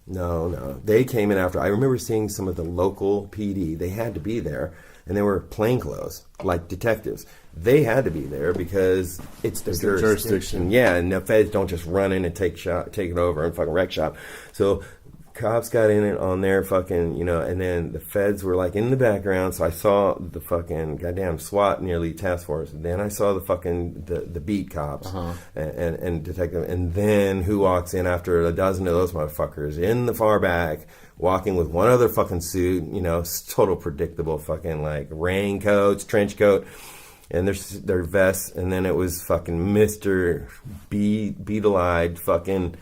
No, they came in after. I remember seeing some of the local PD. They had to be there, and they were plainclothes, like detectives. They had to be there because it's their jurisdiction. Yeah, and the feds don't just run in and take it over and fucking wreck shop. So cops got in it on their fucking, and then the feds were like in the background. So I saw the fucking goddamn SWAT nearly task force. Then I saw the fucking the beat cops and detective. And then who walks in after a dozen of those motherfuckers in the far back, walking with one other fucking suit, total predictable fucking like raincoats, trench coat. And their vests, and then it was fucking Mr. Beetle-eyed fucking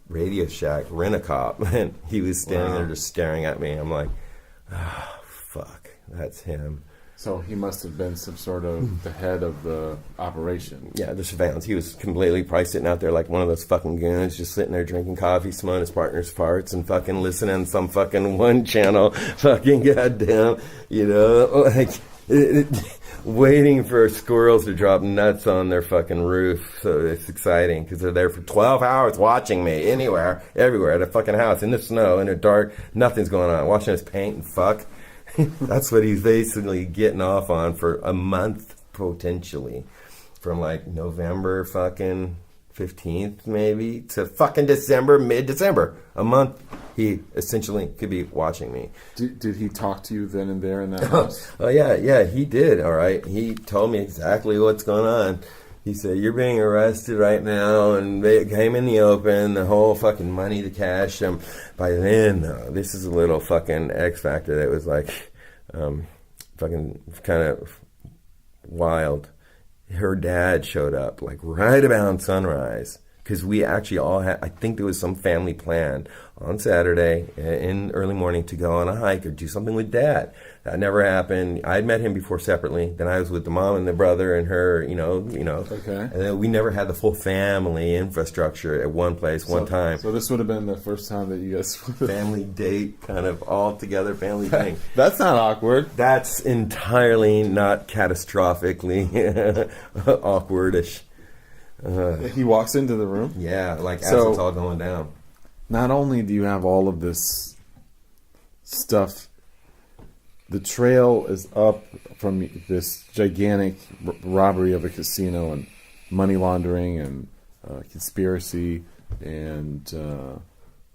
Radio Shack rent-a-cop, and he was standing there just staring at me. I'm like, fuck, that's him. So he must have been some sort of the head of the operation. Yeah, the surveillance. He was completely probably sitting out there like one of those fucking goons, just sitting there drinking coffee, smelling his partner's farts, and fucking listening to some fucking one channel, fucking goddamn, waiting for squirrels to drop nuts on their fucking roof. So it's exciting because they're there for 12 hours watching me anywhere, everywhere, at a fucking house, in the snow, in the dark, nothing's going on, watching us paint and fuck. That's what he's basically getting off on for a month, potentially, from like November fucking 15th maybe to fucking December, mid-December. A month he essentially could be watching me. Did he talk to you then and there in that house? Oh yeah, he did. All right, he told me exactly what's going on. He said, you're being arrested right now, and they came in the open, the whole fucking money, the cash. By then, this is a little fucking X factor that was like fucking kind of wild. Her dad showed up like right about sunrise, because we actually all had, I think there was some family plan on Saturday in early morning to go on a hike or do something with Dad. That never happened. I'd met him before separately. Then I was with the mom and the brother and her, Okay. And then we never had the full family infrastructure at one place, one time. So this would have been the first time that you guys... Family date, kind of all together family thing. That's not awkward. That's entirely not catastrophically awkwardish. He walks into the room. Yeah, like as So- it's all going down. Not only do you have all of this stuff, the trail is up from this gigantic robbery of a casino and money laundering and conspiracy, and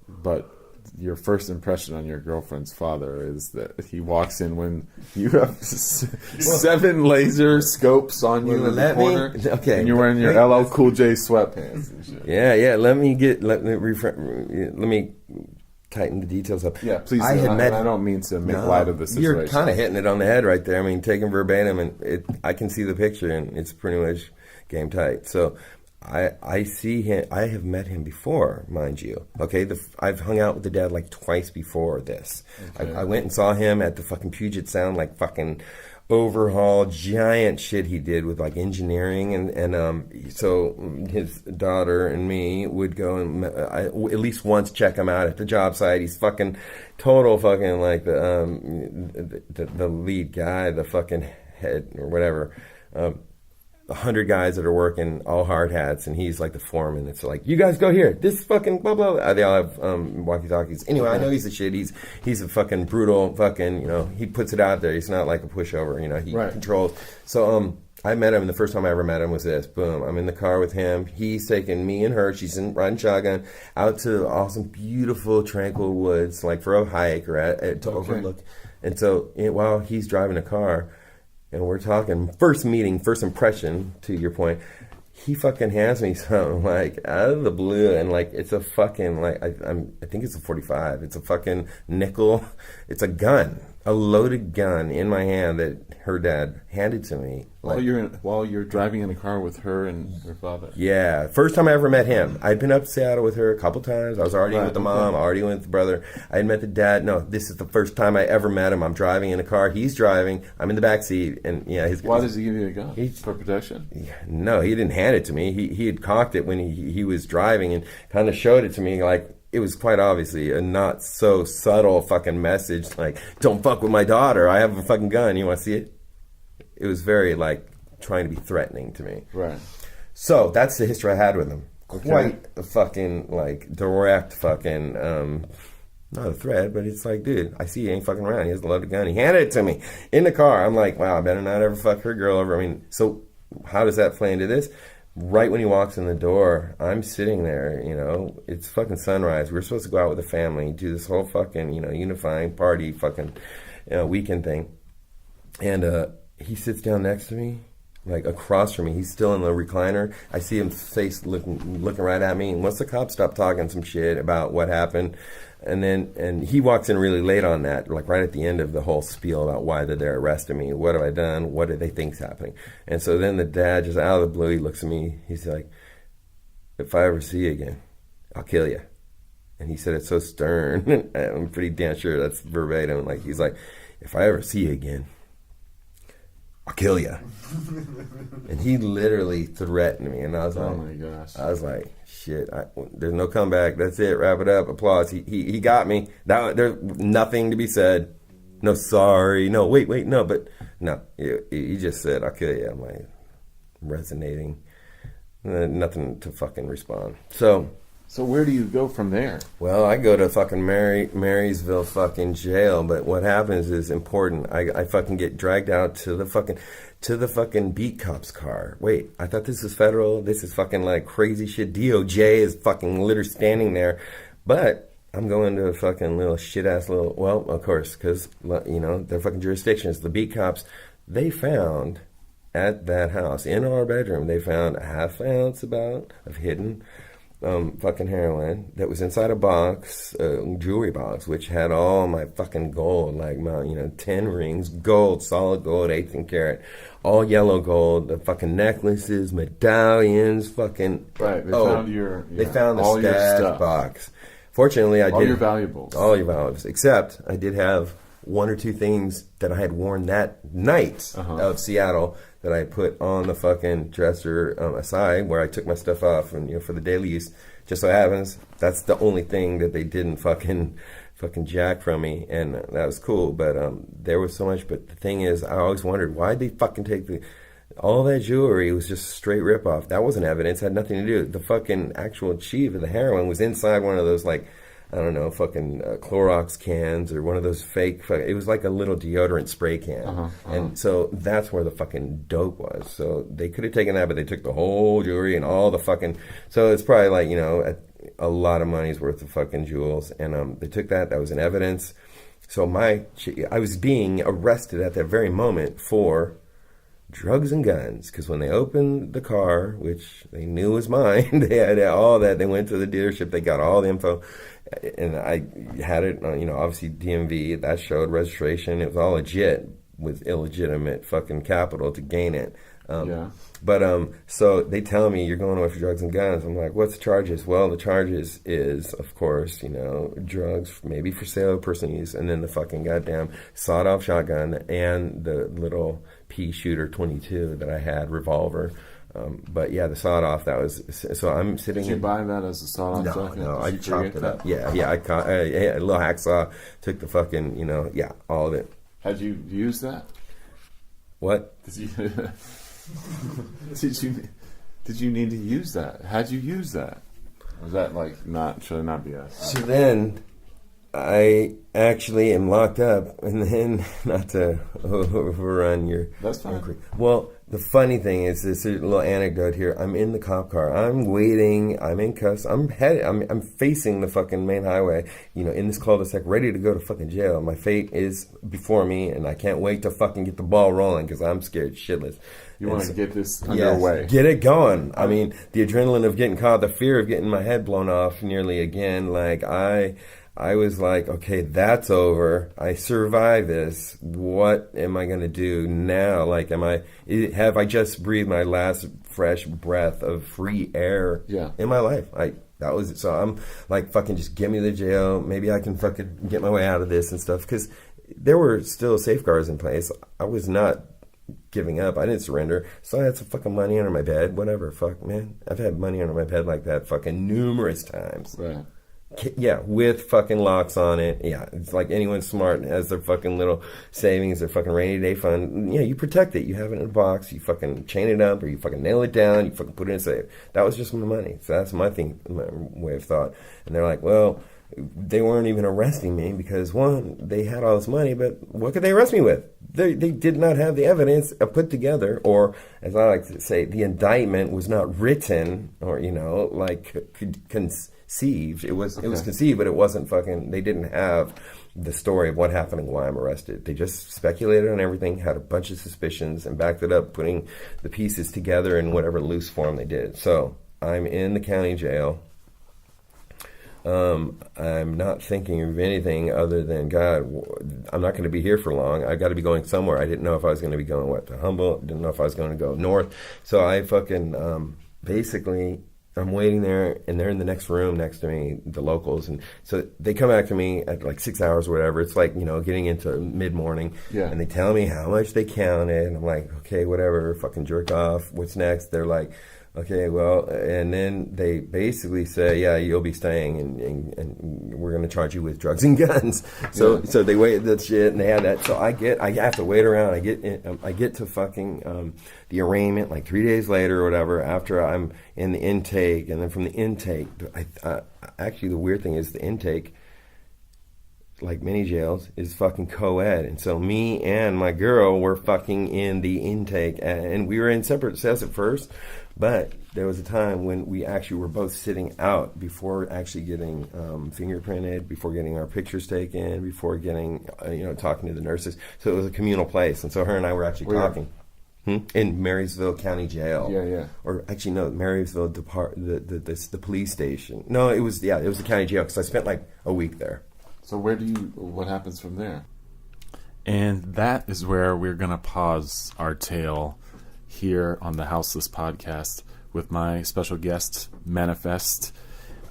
but your first impression on your girlfriend's father is that he walks in when you have 7 laser scopes on you in the corner, and you're wearing your LL Cool J sweatpants and shit. Yeah. Let me tighten the details up. Yeah, please. I don't mean to make light of the situation. You're kind of hitting it on the head right there. I mean, taking verbatim, and I can see the picture, and it's pretty much game tight. So I see him. I have met him before, mind you. Okay, I've hung out with the dad like twice before this. Okay. I went and saw him at the fucking Puget Sound like fucking overhaul, giant shit he did with like engineering, and so his daughter and me would go and at least once check him out at the job site. He's fucking total fucking like the lead guy, the fucking head or whatever. 100 guys that are working, all hard hats, and he's like the foreman. It's like, you guys go here. This fucking blah, blah, blah. They all have walkie-talkies. Anyway, I know he's a shit. He's a fucking brutal fucking, you know, he puts it out there. He's not like a pushover, you know, he controls. So I met him, and the first time I ever met him was this. Boom, I'm in the car with him. He's taking me and her, she's riding shotgun, out to awesome, beautiful, tranquil woods, like for a hike or to overlook. And so while he's driving the car, and we're talking, first meeting, first impression, to your point, he fucking hands me something, like, out of the blue, and, like, it's a fucking, like, I think it's a 45. It's a fucking nickel. It's a gun, a loaded gun in my hand that her dad handed to me. Like, while you're driving in a car with her and her father. Yeah, first time I ever met him. I'd been up to Seattle with her a couple times. I was already with the mom, already with the brother. I had met the dad. No, this is the first time I ever met him. I'm driving in a car. He's driving. I'm in the back seat, and yeah, why does he give you a gun? For protection? No, he didn't hand it to me. He had cocked it when he was driving and kind of showed it to me, like. It was quite obviously a not so subtle fucking message, like, don't fuck with my daughter. I have a fucking gun. You want to see it? It was very, like, trying to be threatening to me. Right. So that's the history I had with him. Okay. Quite a fucking, like, direct fucking, not a threat, but it's like, dude, I see he ain't fucking around. He has a loaded gun. He handed it to me in the car. I'm like, wow, I better not ever fuck her girl over. I mean, so how does that play into this? Right when he walks in the door, I'm sitting there, you know, it's fucking sunrise. We're supposed to go out with the family, do this whole fucking, you know, unifying party fucking weekend thing. And he sits down next to me, like across from me. He's still in the recliner. I see him face looking right at me. And once the cops stop talking some shit about what happened, and he walks in really late on that, like right at the end of the whole spiel about why they're arresting me. What have I done? What do they think's happening? And so then the dad, just out of the blue, he looks at me. He's like, if I ever see you again, I'll kill you. And he said it so stern. I'm pretty damn sure that's verbatim. Like, he's like, if I ever see you again, I'll kill you. And he literally threatened me. And I was like, oh my gosh. I was like, shit, there's no comeback. That's it. Wrap it up. Applause. He got me. There's nothing to be said. No sorry. No, wait, no. But no, he just said, I'll kill you. I'm like, resonating. Nothing to fucking respond. So where do you go from there? Well, I go to fucking Marysville fucking jail, but what happens is important. I fucking get dragged out to the fucking beat cop's car. Wait, I thought this was federal. This is fucking like crazy shit. DOJ is fucking literally standing there, but I'm going to a fucking little shit ass little. Well, of course, because you know their fucking jurisdictions. The beat cops, they found at that house in our bedroom, they found a half ounce of hidden. Fucking heroin that was inside a box, jewelry box, which had all my fucking gold, like my, 10 rings, gold, solid gold, 18 karat, all yellow gold, the fucking necklaces, medallions, fucking. Right. They found the all your stash stuff. Box. Fortunately, all your valuables. All your valuables, except I did have one or two things that I had worn that night of Seattle that I put on the fucking dresser aside where I took my stuff off and for the daily use. Just so happens that's the only thing that they didn't fucking jack from me, and that was cool. But there was so much. But the thing is, I always wondered why'd they fucking take all that jewelry. It was just straight ripoff. That wasn't evidence. Had nothing to do. The fucking actual chief of the heroin was inside one of those like. I don't know, fucking Clorox cans or one of those fake. It was like a little deodorant spray can. And so that's where the fucking dope was. So they could have taken that, but they took the whole jewelry and all the fucking. So it's probably like, a lot of money's worth of fucking jewels. And they took that. That was an evidence. So I was being arrested at that very moment for drugs and guns, because when they opened the car, which they knew was mine, they had all that. They went to the dealership, they got all the info, and I had it on, obviously DMV, that showed registration. It was all legit with illegitimate fucking capital to gain it. Yeah. But so they tell me you're going away for drugs and guns. I'm like, what's the charges? Well, the charges is, of course, drugs, maybe for sale, personal use, and then the fucking goddamn sawed-off shotgun and the little pea shooter 22 that I had, revolver. But yeah, the sawed-off, that was, so I'm sitting. Did you buy that as a sawed-off shotgun? No, I Did you chopped create it that? up. Yeah, I caught a little hacksaw, took the fucking, all of it. Had you used that? What? Did you need to use that? How'd you use that? Was that should I not be asked? So then I actually am locked up, and then, not to overrun your... That's fine. Well, the funny thing is, this little anecdote here. I'm in the cop car. I'm waiting. I'm in cuffs. I'm facing the fucking main highway, in this cul-de-sac, ready to go to fucking jail. My fate is before me, and I can't wait to fucking get the ball rolling because I'm scared shitless. You want to get this underway. Yes, get it going. I mean, the adrenaline of getting caught, the fear of getting my head blown off nearly again. I was like, okay, that's over. I survived this. What am I going to do now? Have I just breathed my last fresh breath of free air in my life? So I'm like, fucking just get me to jail. Maybe I can fucking get my way out of this and stuff. Because there were still safeguards in place. I was not giving up. I didn't surrender. So I had some fucking money under my bed. Whatever. Fuck, man. I've had money under my bed like that fucking numerous times. Right. Yeah, with fucking locks on it. Yeah, it's like anyone smart has their fucking little savings, their fucking rainy day fund. Yeah, you protect it. You have it in a box. You fucking chain it up, or you fucking nail it down. You fucking put it in a safe. That was just my money. So that's my way of thought. And they're like, well, they weren't even arresting me because, one, they had all this money, but what could they arrest me with? They did not have the evidence put together, or, as I like to say, the indictment was not written, or, conceived. It was conceived, but it wasn't fucking, they didn't have the story of what happened and why I'm arrested. They just speculated on everything, had a bunch of suspicions, and backed it up, putting the pieces together in whatever loose form they did. So I'm in the county jail. I'm not thinking of anything other than, God, I'm not going to be here for long. I got to be going somewhere. I didn't know if I was going to be going, to Humboldt. Didn't know if I was going to go north. So I fucking, basically, I'm waiting there, and they're in the next room next to me, the locals. And so they come back to me at like 6 hours or whatever. It's like, getting into mid-morning. Yeah. And they tell me how much they counted. And I'm like, okay, whatever, fucking jerk off. What's next? They're like, okay, well, and then they basically say, yeah, you'll be staying, and we're going to charge you with drugs and guns. So they wait that shit, and they had that. So I have to wait around. I get to fucking the arraignment like 3 days later or whatever, after I'm in the intake, and then from the intake, actually the weird thing is the intake, like many jails, is fucking co-ed. And so me and my girl were fucking in the intake, and we were in separate cells at first, but there was a time when we actually were both sitting out before actually getting fingerprinted, before getting our pictures taken, before getting, talking to the nurses. So it was a communal place. And so her and I were actually talking. In Marysville County Jail. Yeah. Or actually, no, Marysville the police station. No, it was the county jail, because I spent like a week there. So what happens from there? And that is where we're going to pause our tale here on the Houseless Podcast with my special guest, Manifest.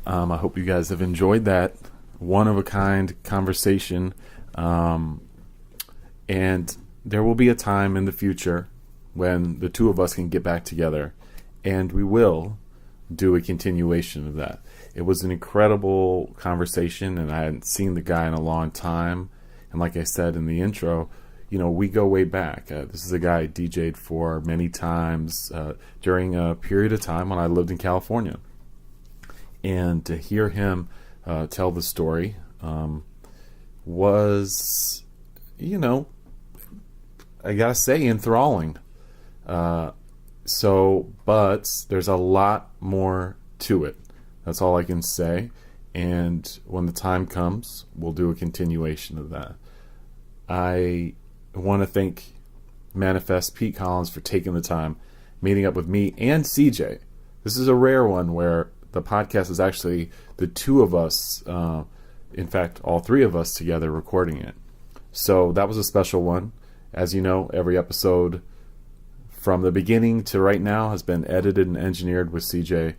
I hope you guys have enjoyed that one-of-a-kind conversation. And there will be a time in the future when the two of us can get back together, and we will do a continuation of that. It was an incredible conversation, and I hadn't seen the guy in a long time. And like I said in the intro, we go way back. This is a guy I DJ'd for many times during a period of time when I lived in California. And to hear him tell the story was, I gotta say, enthralling. But there's a lot more to it. That's all I can say. And when the time comes, we'll do a continuation of that. I want to thank Manifest Pete Collins for taking the time, meeting up with me and CJ. This is a rare one where the podcast is actually the two of us, in fact, all three of us together recording it. So that was a special one. As you know, every episode from the beginning to right now has been edited and engineered with CJ.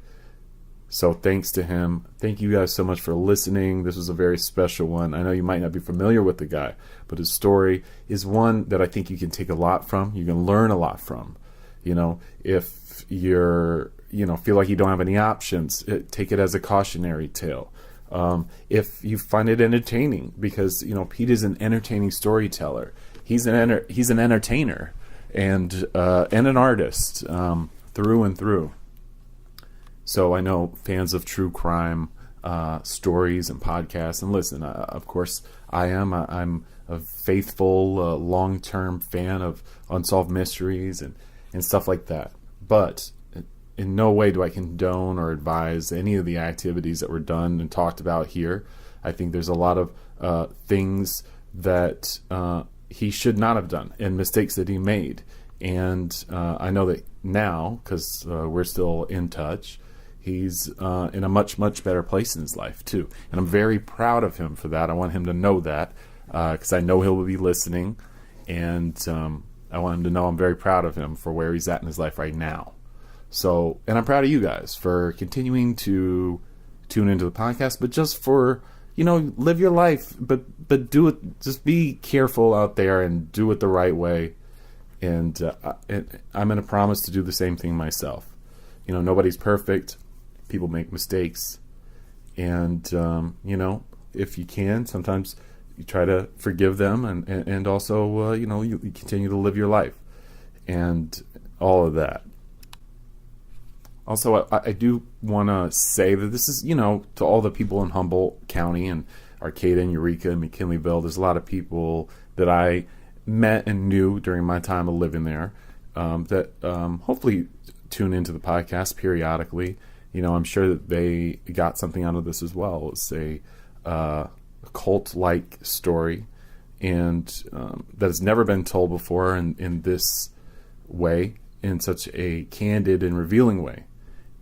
So thanks to him. Thank you guys so much for listening. This was a very special one. I know you might not be familiar with the guy, but his story is one that I think you can take a lot from. You can learn a lot from. If you're, feel like you don't have any options, take it as a cautionary tale. If you find it entertaining, because, Pete is an entertaining storyteller. He's an entertainer and an artist through and through. So I know fans of true crime stories and podcasts, and listen, of course I'm a faithful long-term fan of unsolved mysteries and stuff like that. But in no way do I condone or advise any of the activities that were done and talked about here. I think there's a lot of things that he should not have done and mistakes that he made. And I know that now, because we're still in touch, he's in a much, much better place in his life, too. And I'm very proud of him for that. I want him to know that, because I know he'll be listening. And I want him to know I'm very proud of him for where he's at in his life right now. So, and I'm proud of you guys for continuing to tune into the podcast, but just for, live your life, but do it, just be careful out there and do it the right way. And I'm going to promise to do the same thing myself. Nobody's perfect. People make mistakes. And, if you can, sometimes you try to forgive them and also, you continue to live your life and all of that. Also, I do want to say that this is, to all the people in Humboldt County and Arcata and Eureka and McKinleyville, there's a lot of people that I met and knew during my time of living there that hopefully tune into the podcast periodically. I'm sure that they got something out of this as well. It's a cult-like story, and that has never been told before in this way, in such a candid and revealing way.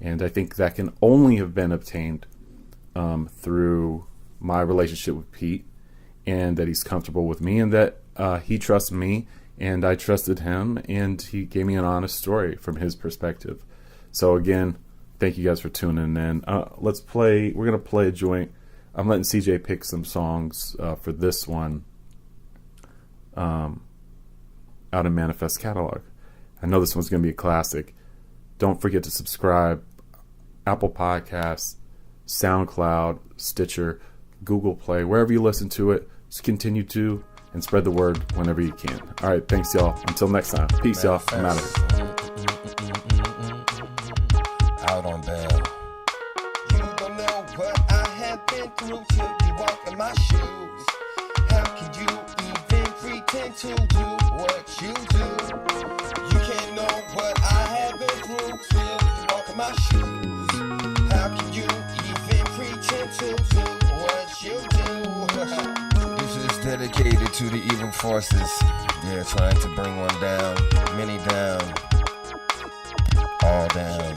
And I think that can only have been obtained through my relationship with Pete, and that he's comfortable with me, and that he trusts me, and I trusted him, and he gave me an honest story from his perspective. So again, thank you guys for tuning in. We're going to play a joint. I'm letting CJ pick some songs for this one out of Manifest catalog. I know this one's going to be a classic. Don't forget to subscribe. Apple Podcasts, SoundCloud, Stitcher, Google Play, wherever you listen to it, just continue to and spread the word whenever you can. All right, thanks, y'all. Until next time. Peace, y'all. I'm out of here. Out on bail. You don't know what I have been through till you walk in my shoes. How can you even pretend to do what you do? You can't know what I have been through till you walk in my shoes. How can you even pretend to do what you do? This is dedicated to the evil forces. They're trying to bring one down, many down, all down.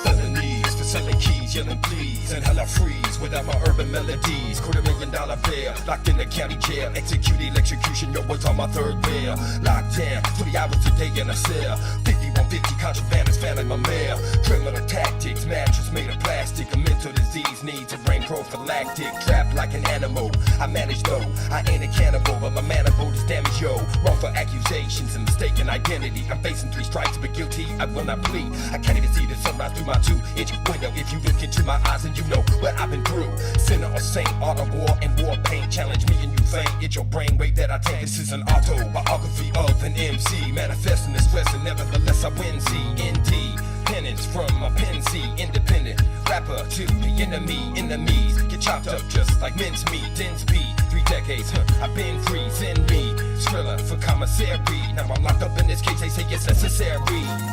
Felonies for selling keys, yelling please, and hell I freeze without my urban melodies. $250,000 bail, locked in the county jail, execute electrocution, yo, was on my third bail. Locked down, 20 hours a day in a cell, 5150 contraband is found in my mail. Criminal tactics, mattress made of plastic, a mental disease needs a brain prophylactic. Trapped like an animal, I manage though, I ain't a cannibal, but my manifold is damaged, yo. Wrongful accusations and mistaken identity, I'm facing 3 strikes, but guilty, I will not plead. I can't even see the sunrise through my 2-inch window. If you look into my eyes and you know what I've been through. Sinner or saint, art of war and war paint. Challenge me and you faint, it's your brain wave that I take. This is an autobiography of an MC, manifesting this stress and nevertheless I win. C-N-D, penance from my pen C, independent rapper to the enemy, enemies get chopped up just like mincemeat. Dense beat, 3 decades, I've been free, send me Skrilla for commissary. Now I'm locked up in this case, they say it's necessary.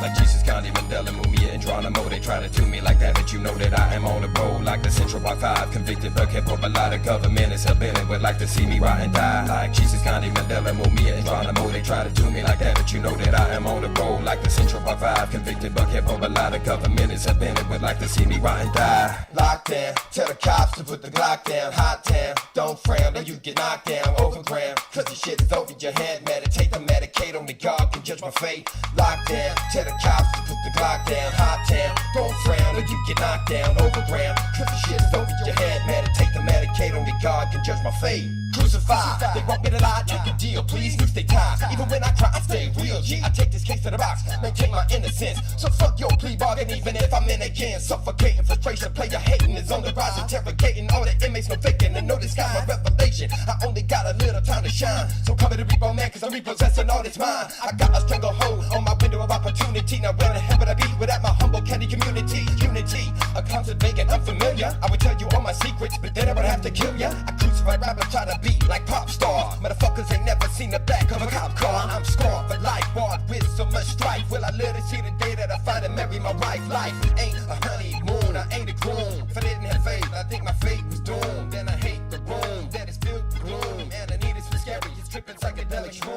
Like Jesus, County, Mandela, Mumia, and Geronimo, they try to do me like that, but you know that I am on the road like the Central Y5, convicted but kept up a lot of government is helping and would like to see me rot and die. Like Jesus, County, Mandela, Mumia, and Geronimo, they try to do me like that, but you know that I am on the road like the Central Y5, convicted but kept up a lot of government is helping and would like to see me rot and die. Locked down, tell the cops to put the Glock down. Hot town, don't frown, or you get knocked down. Overground, cause the shit is over, your head, meditate the Medicaid, only God can judge my fate. Lockdown, tell the cops to put the Glock down. Hot town, don't frown or you get knocked down. Overground, cause the shit's over your head, meditate the Medicaid, only God can judge my fate. Crucified, they want me to lie, take a deal, please use their time. Even when I cry, I stay real, I take this case to the box, maintain my innocence. So fuck your plea bargain, even if I'm in again. Suffocating, frustration, player hating is on the rise. Interrogating all the inmates, no faking, and no disguise. My revelation, I only got a little time to shine. So come to the repo man, cause I'm repossessing all this mine. I got a stranglehold on my window of opportunity. Now where the hell would I be without my Humboldt County community? Unity, a constant vacant, unfamiliar. I would tell you all my secrets, but then I would have to kill ya. I crucify rappers, try to be like pop star. Motherfuckers ain't never seen the back of a cop car. I'm scorned for life, barred with so much strife. Will I live to see the day that I find and marry my wife? Life ain't a honeymoon, I ain't a groom. If I didn't have faith, I think my fate was doomed. Then I hate the room that is filled with gloom, and I need it so scary, it's tripping psychedelic shroom.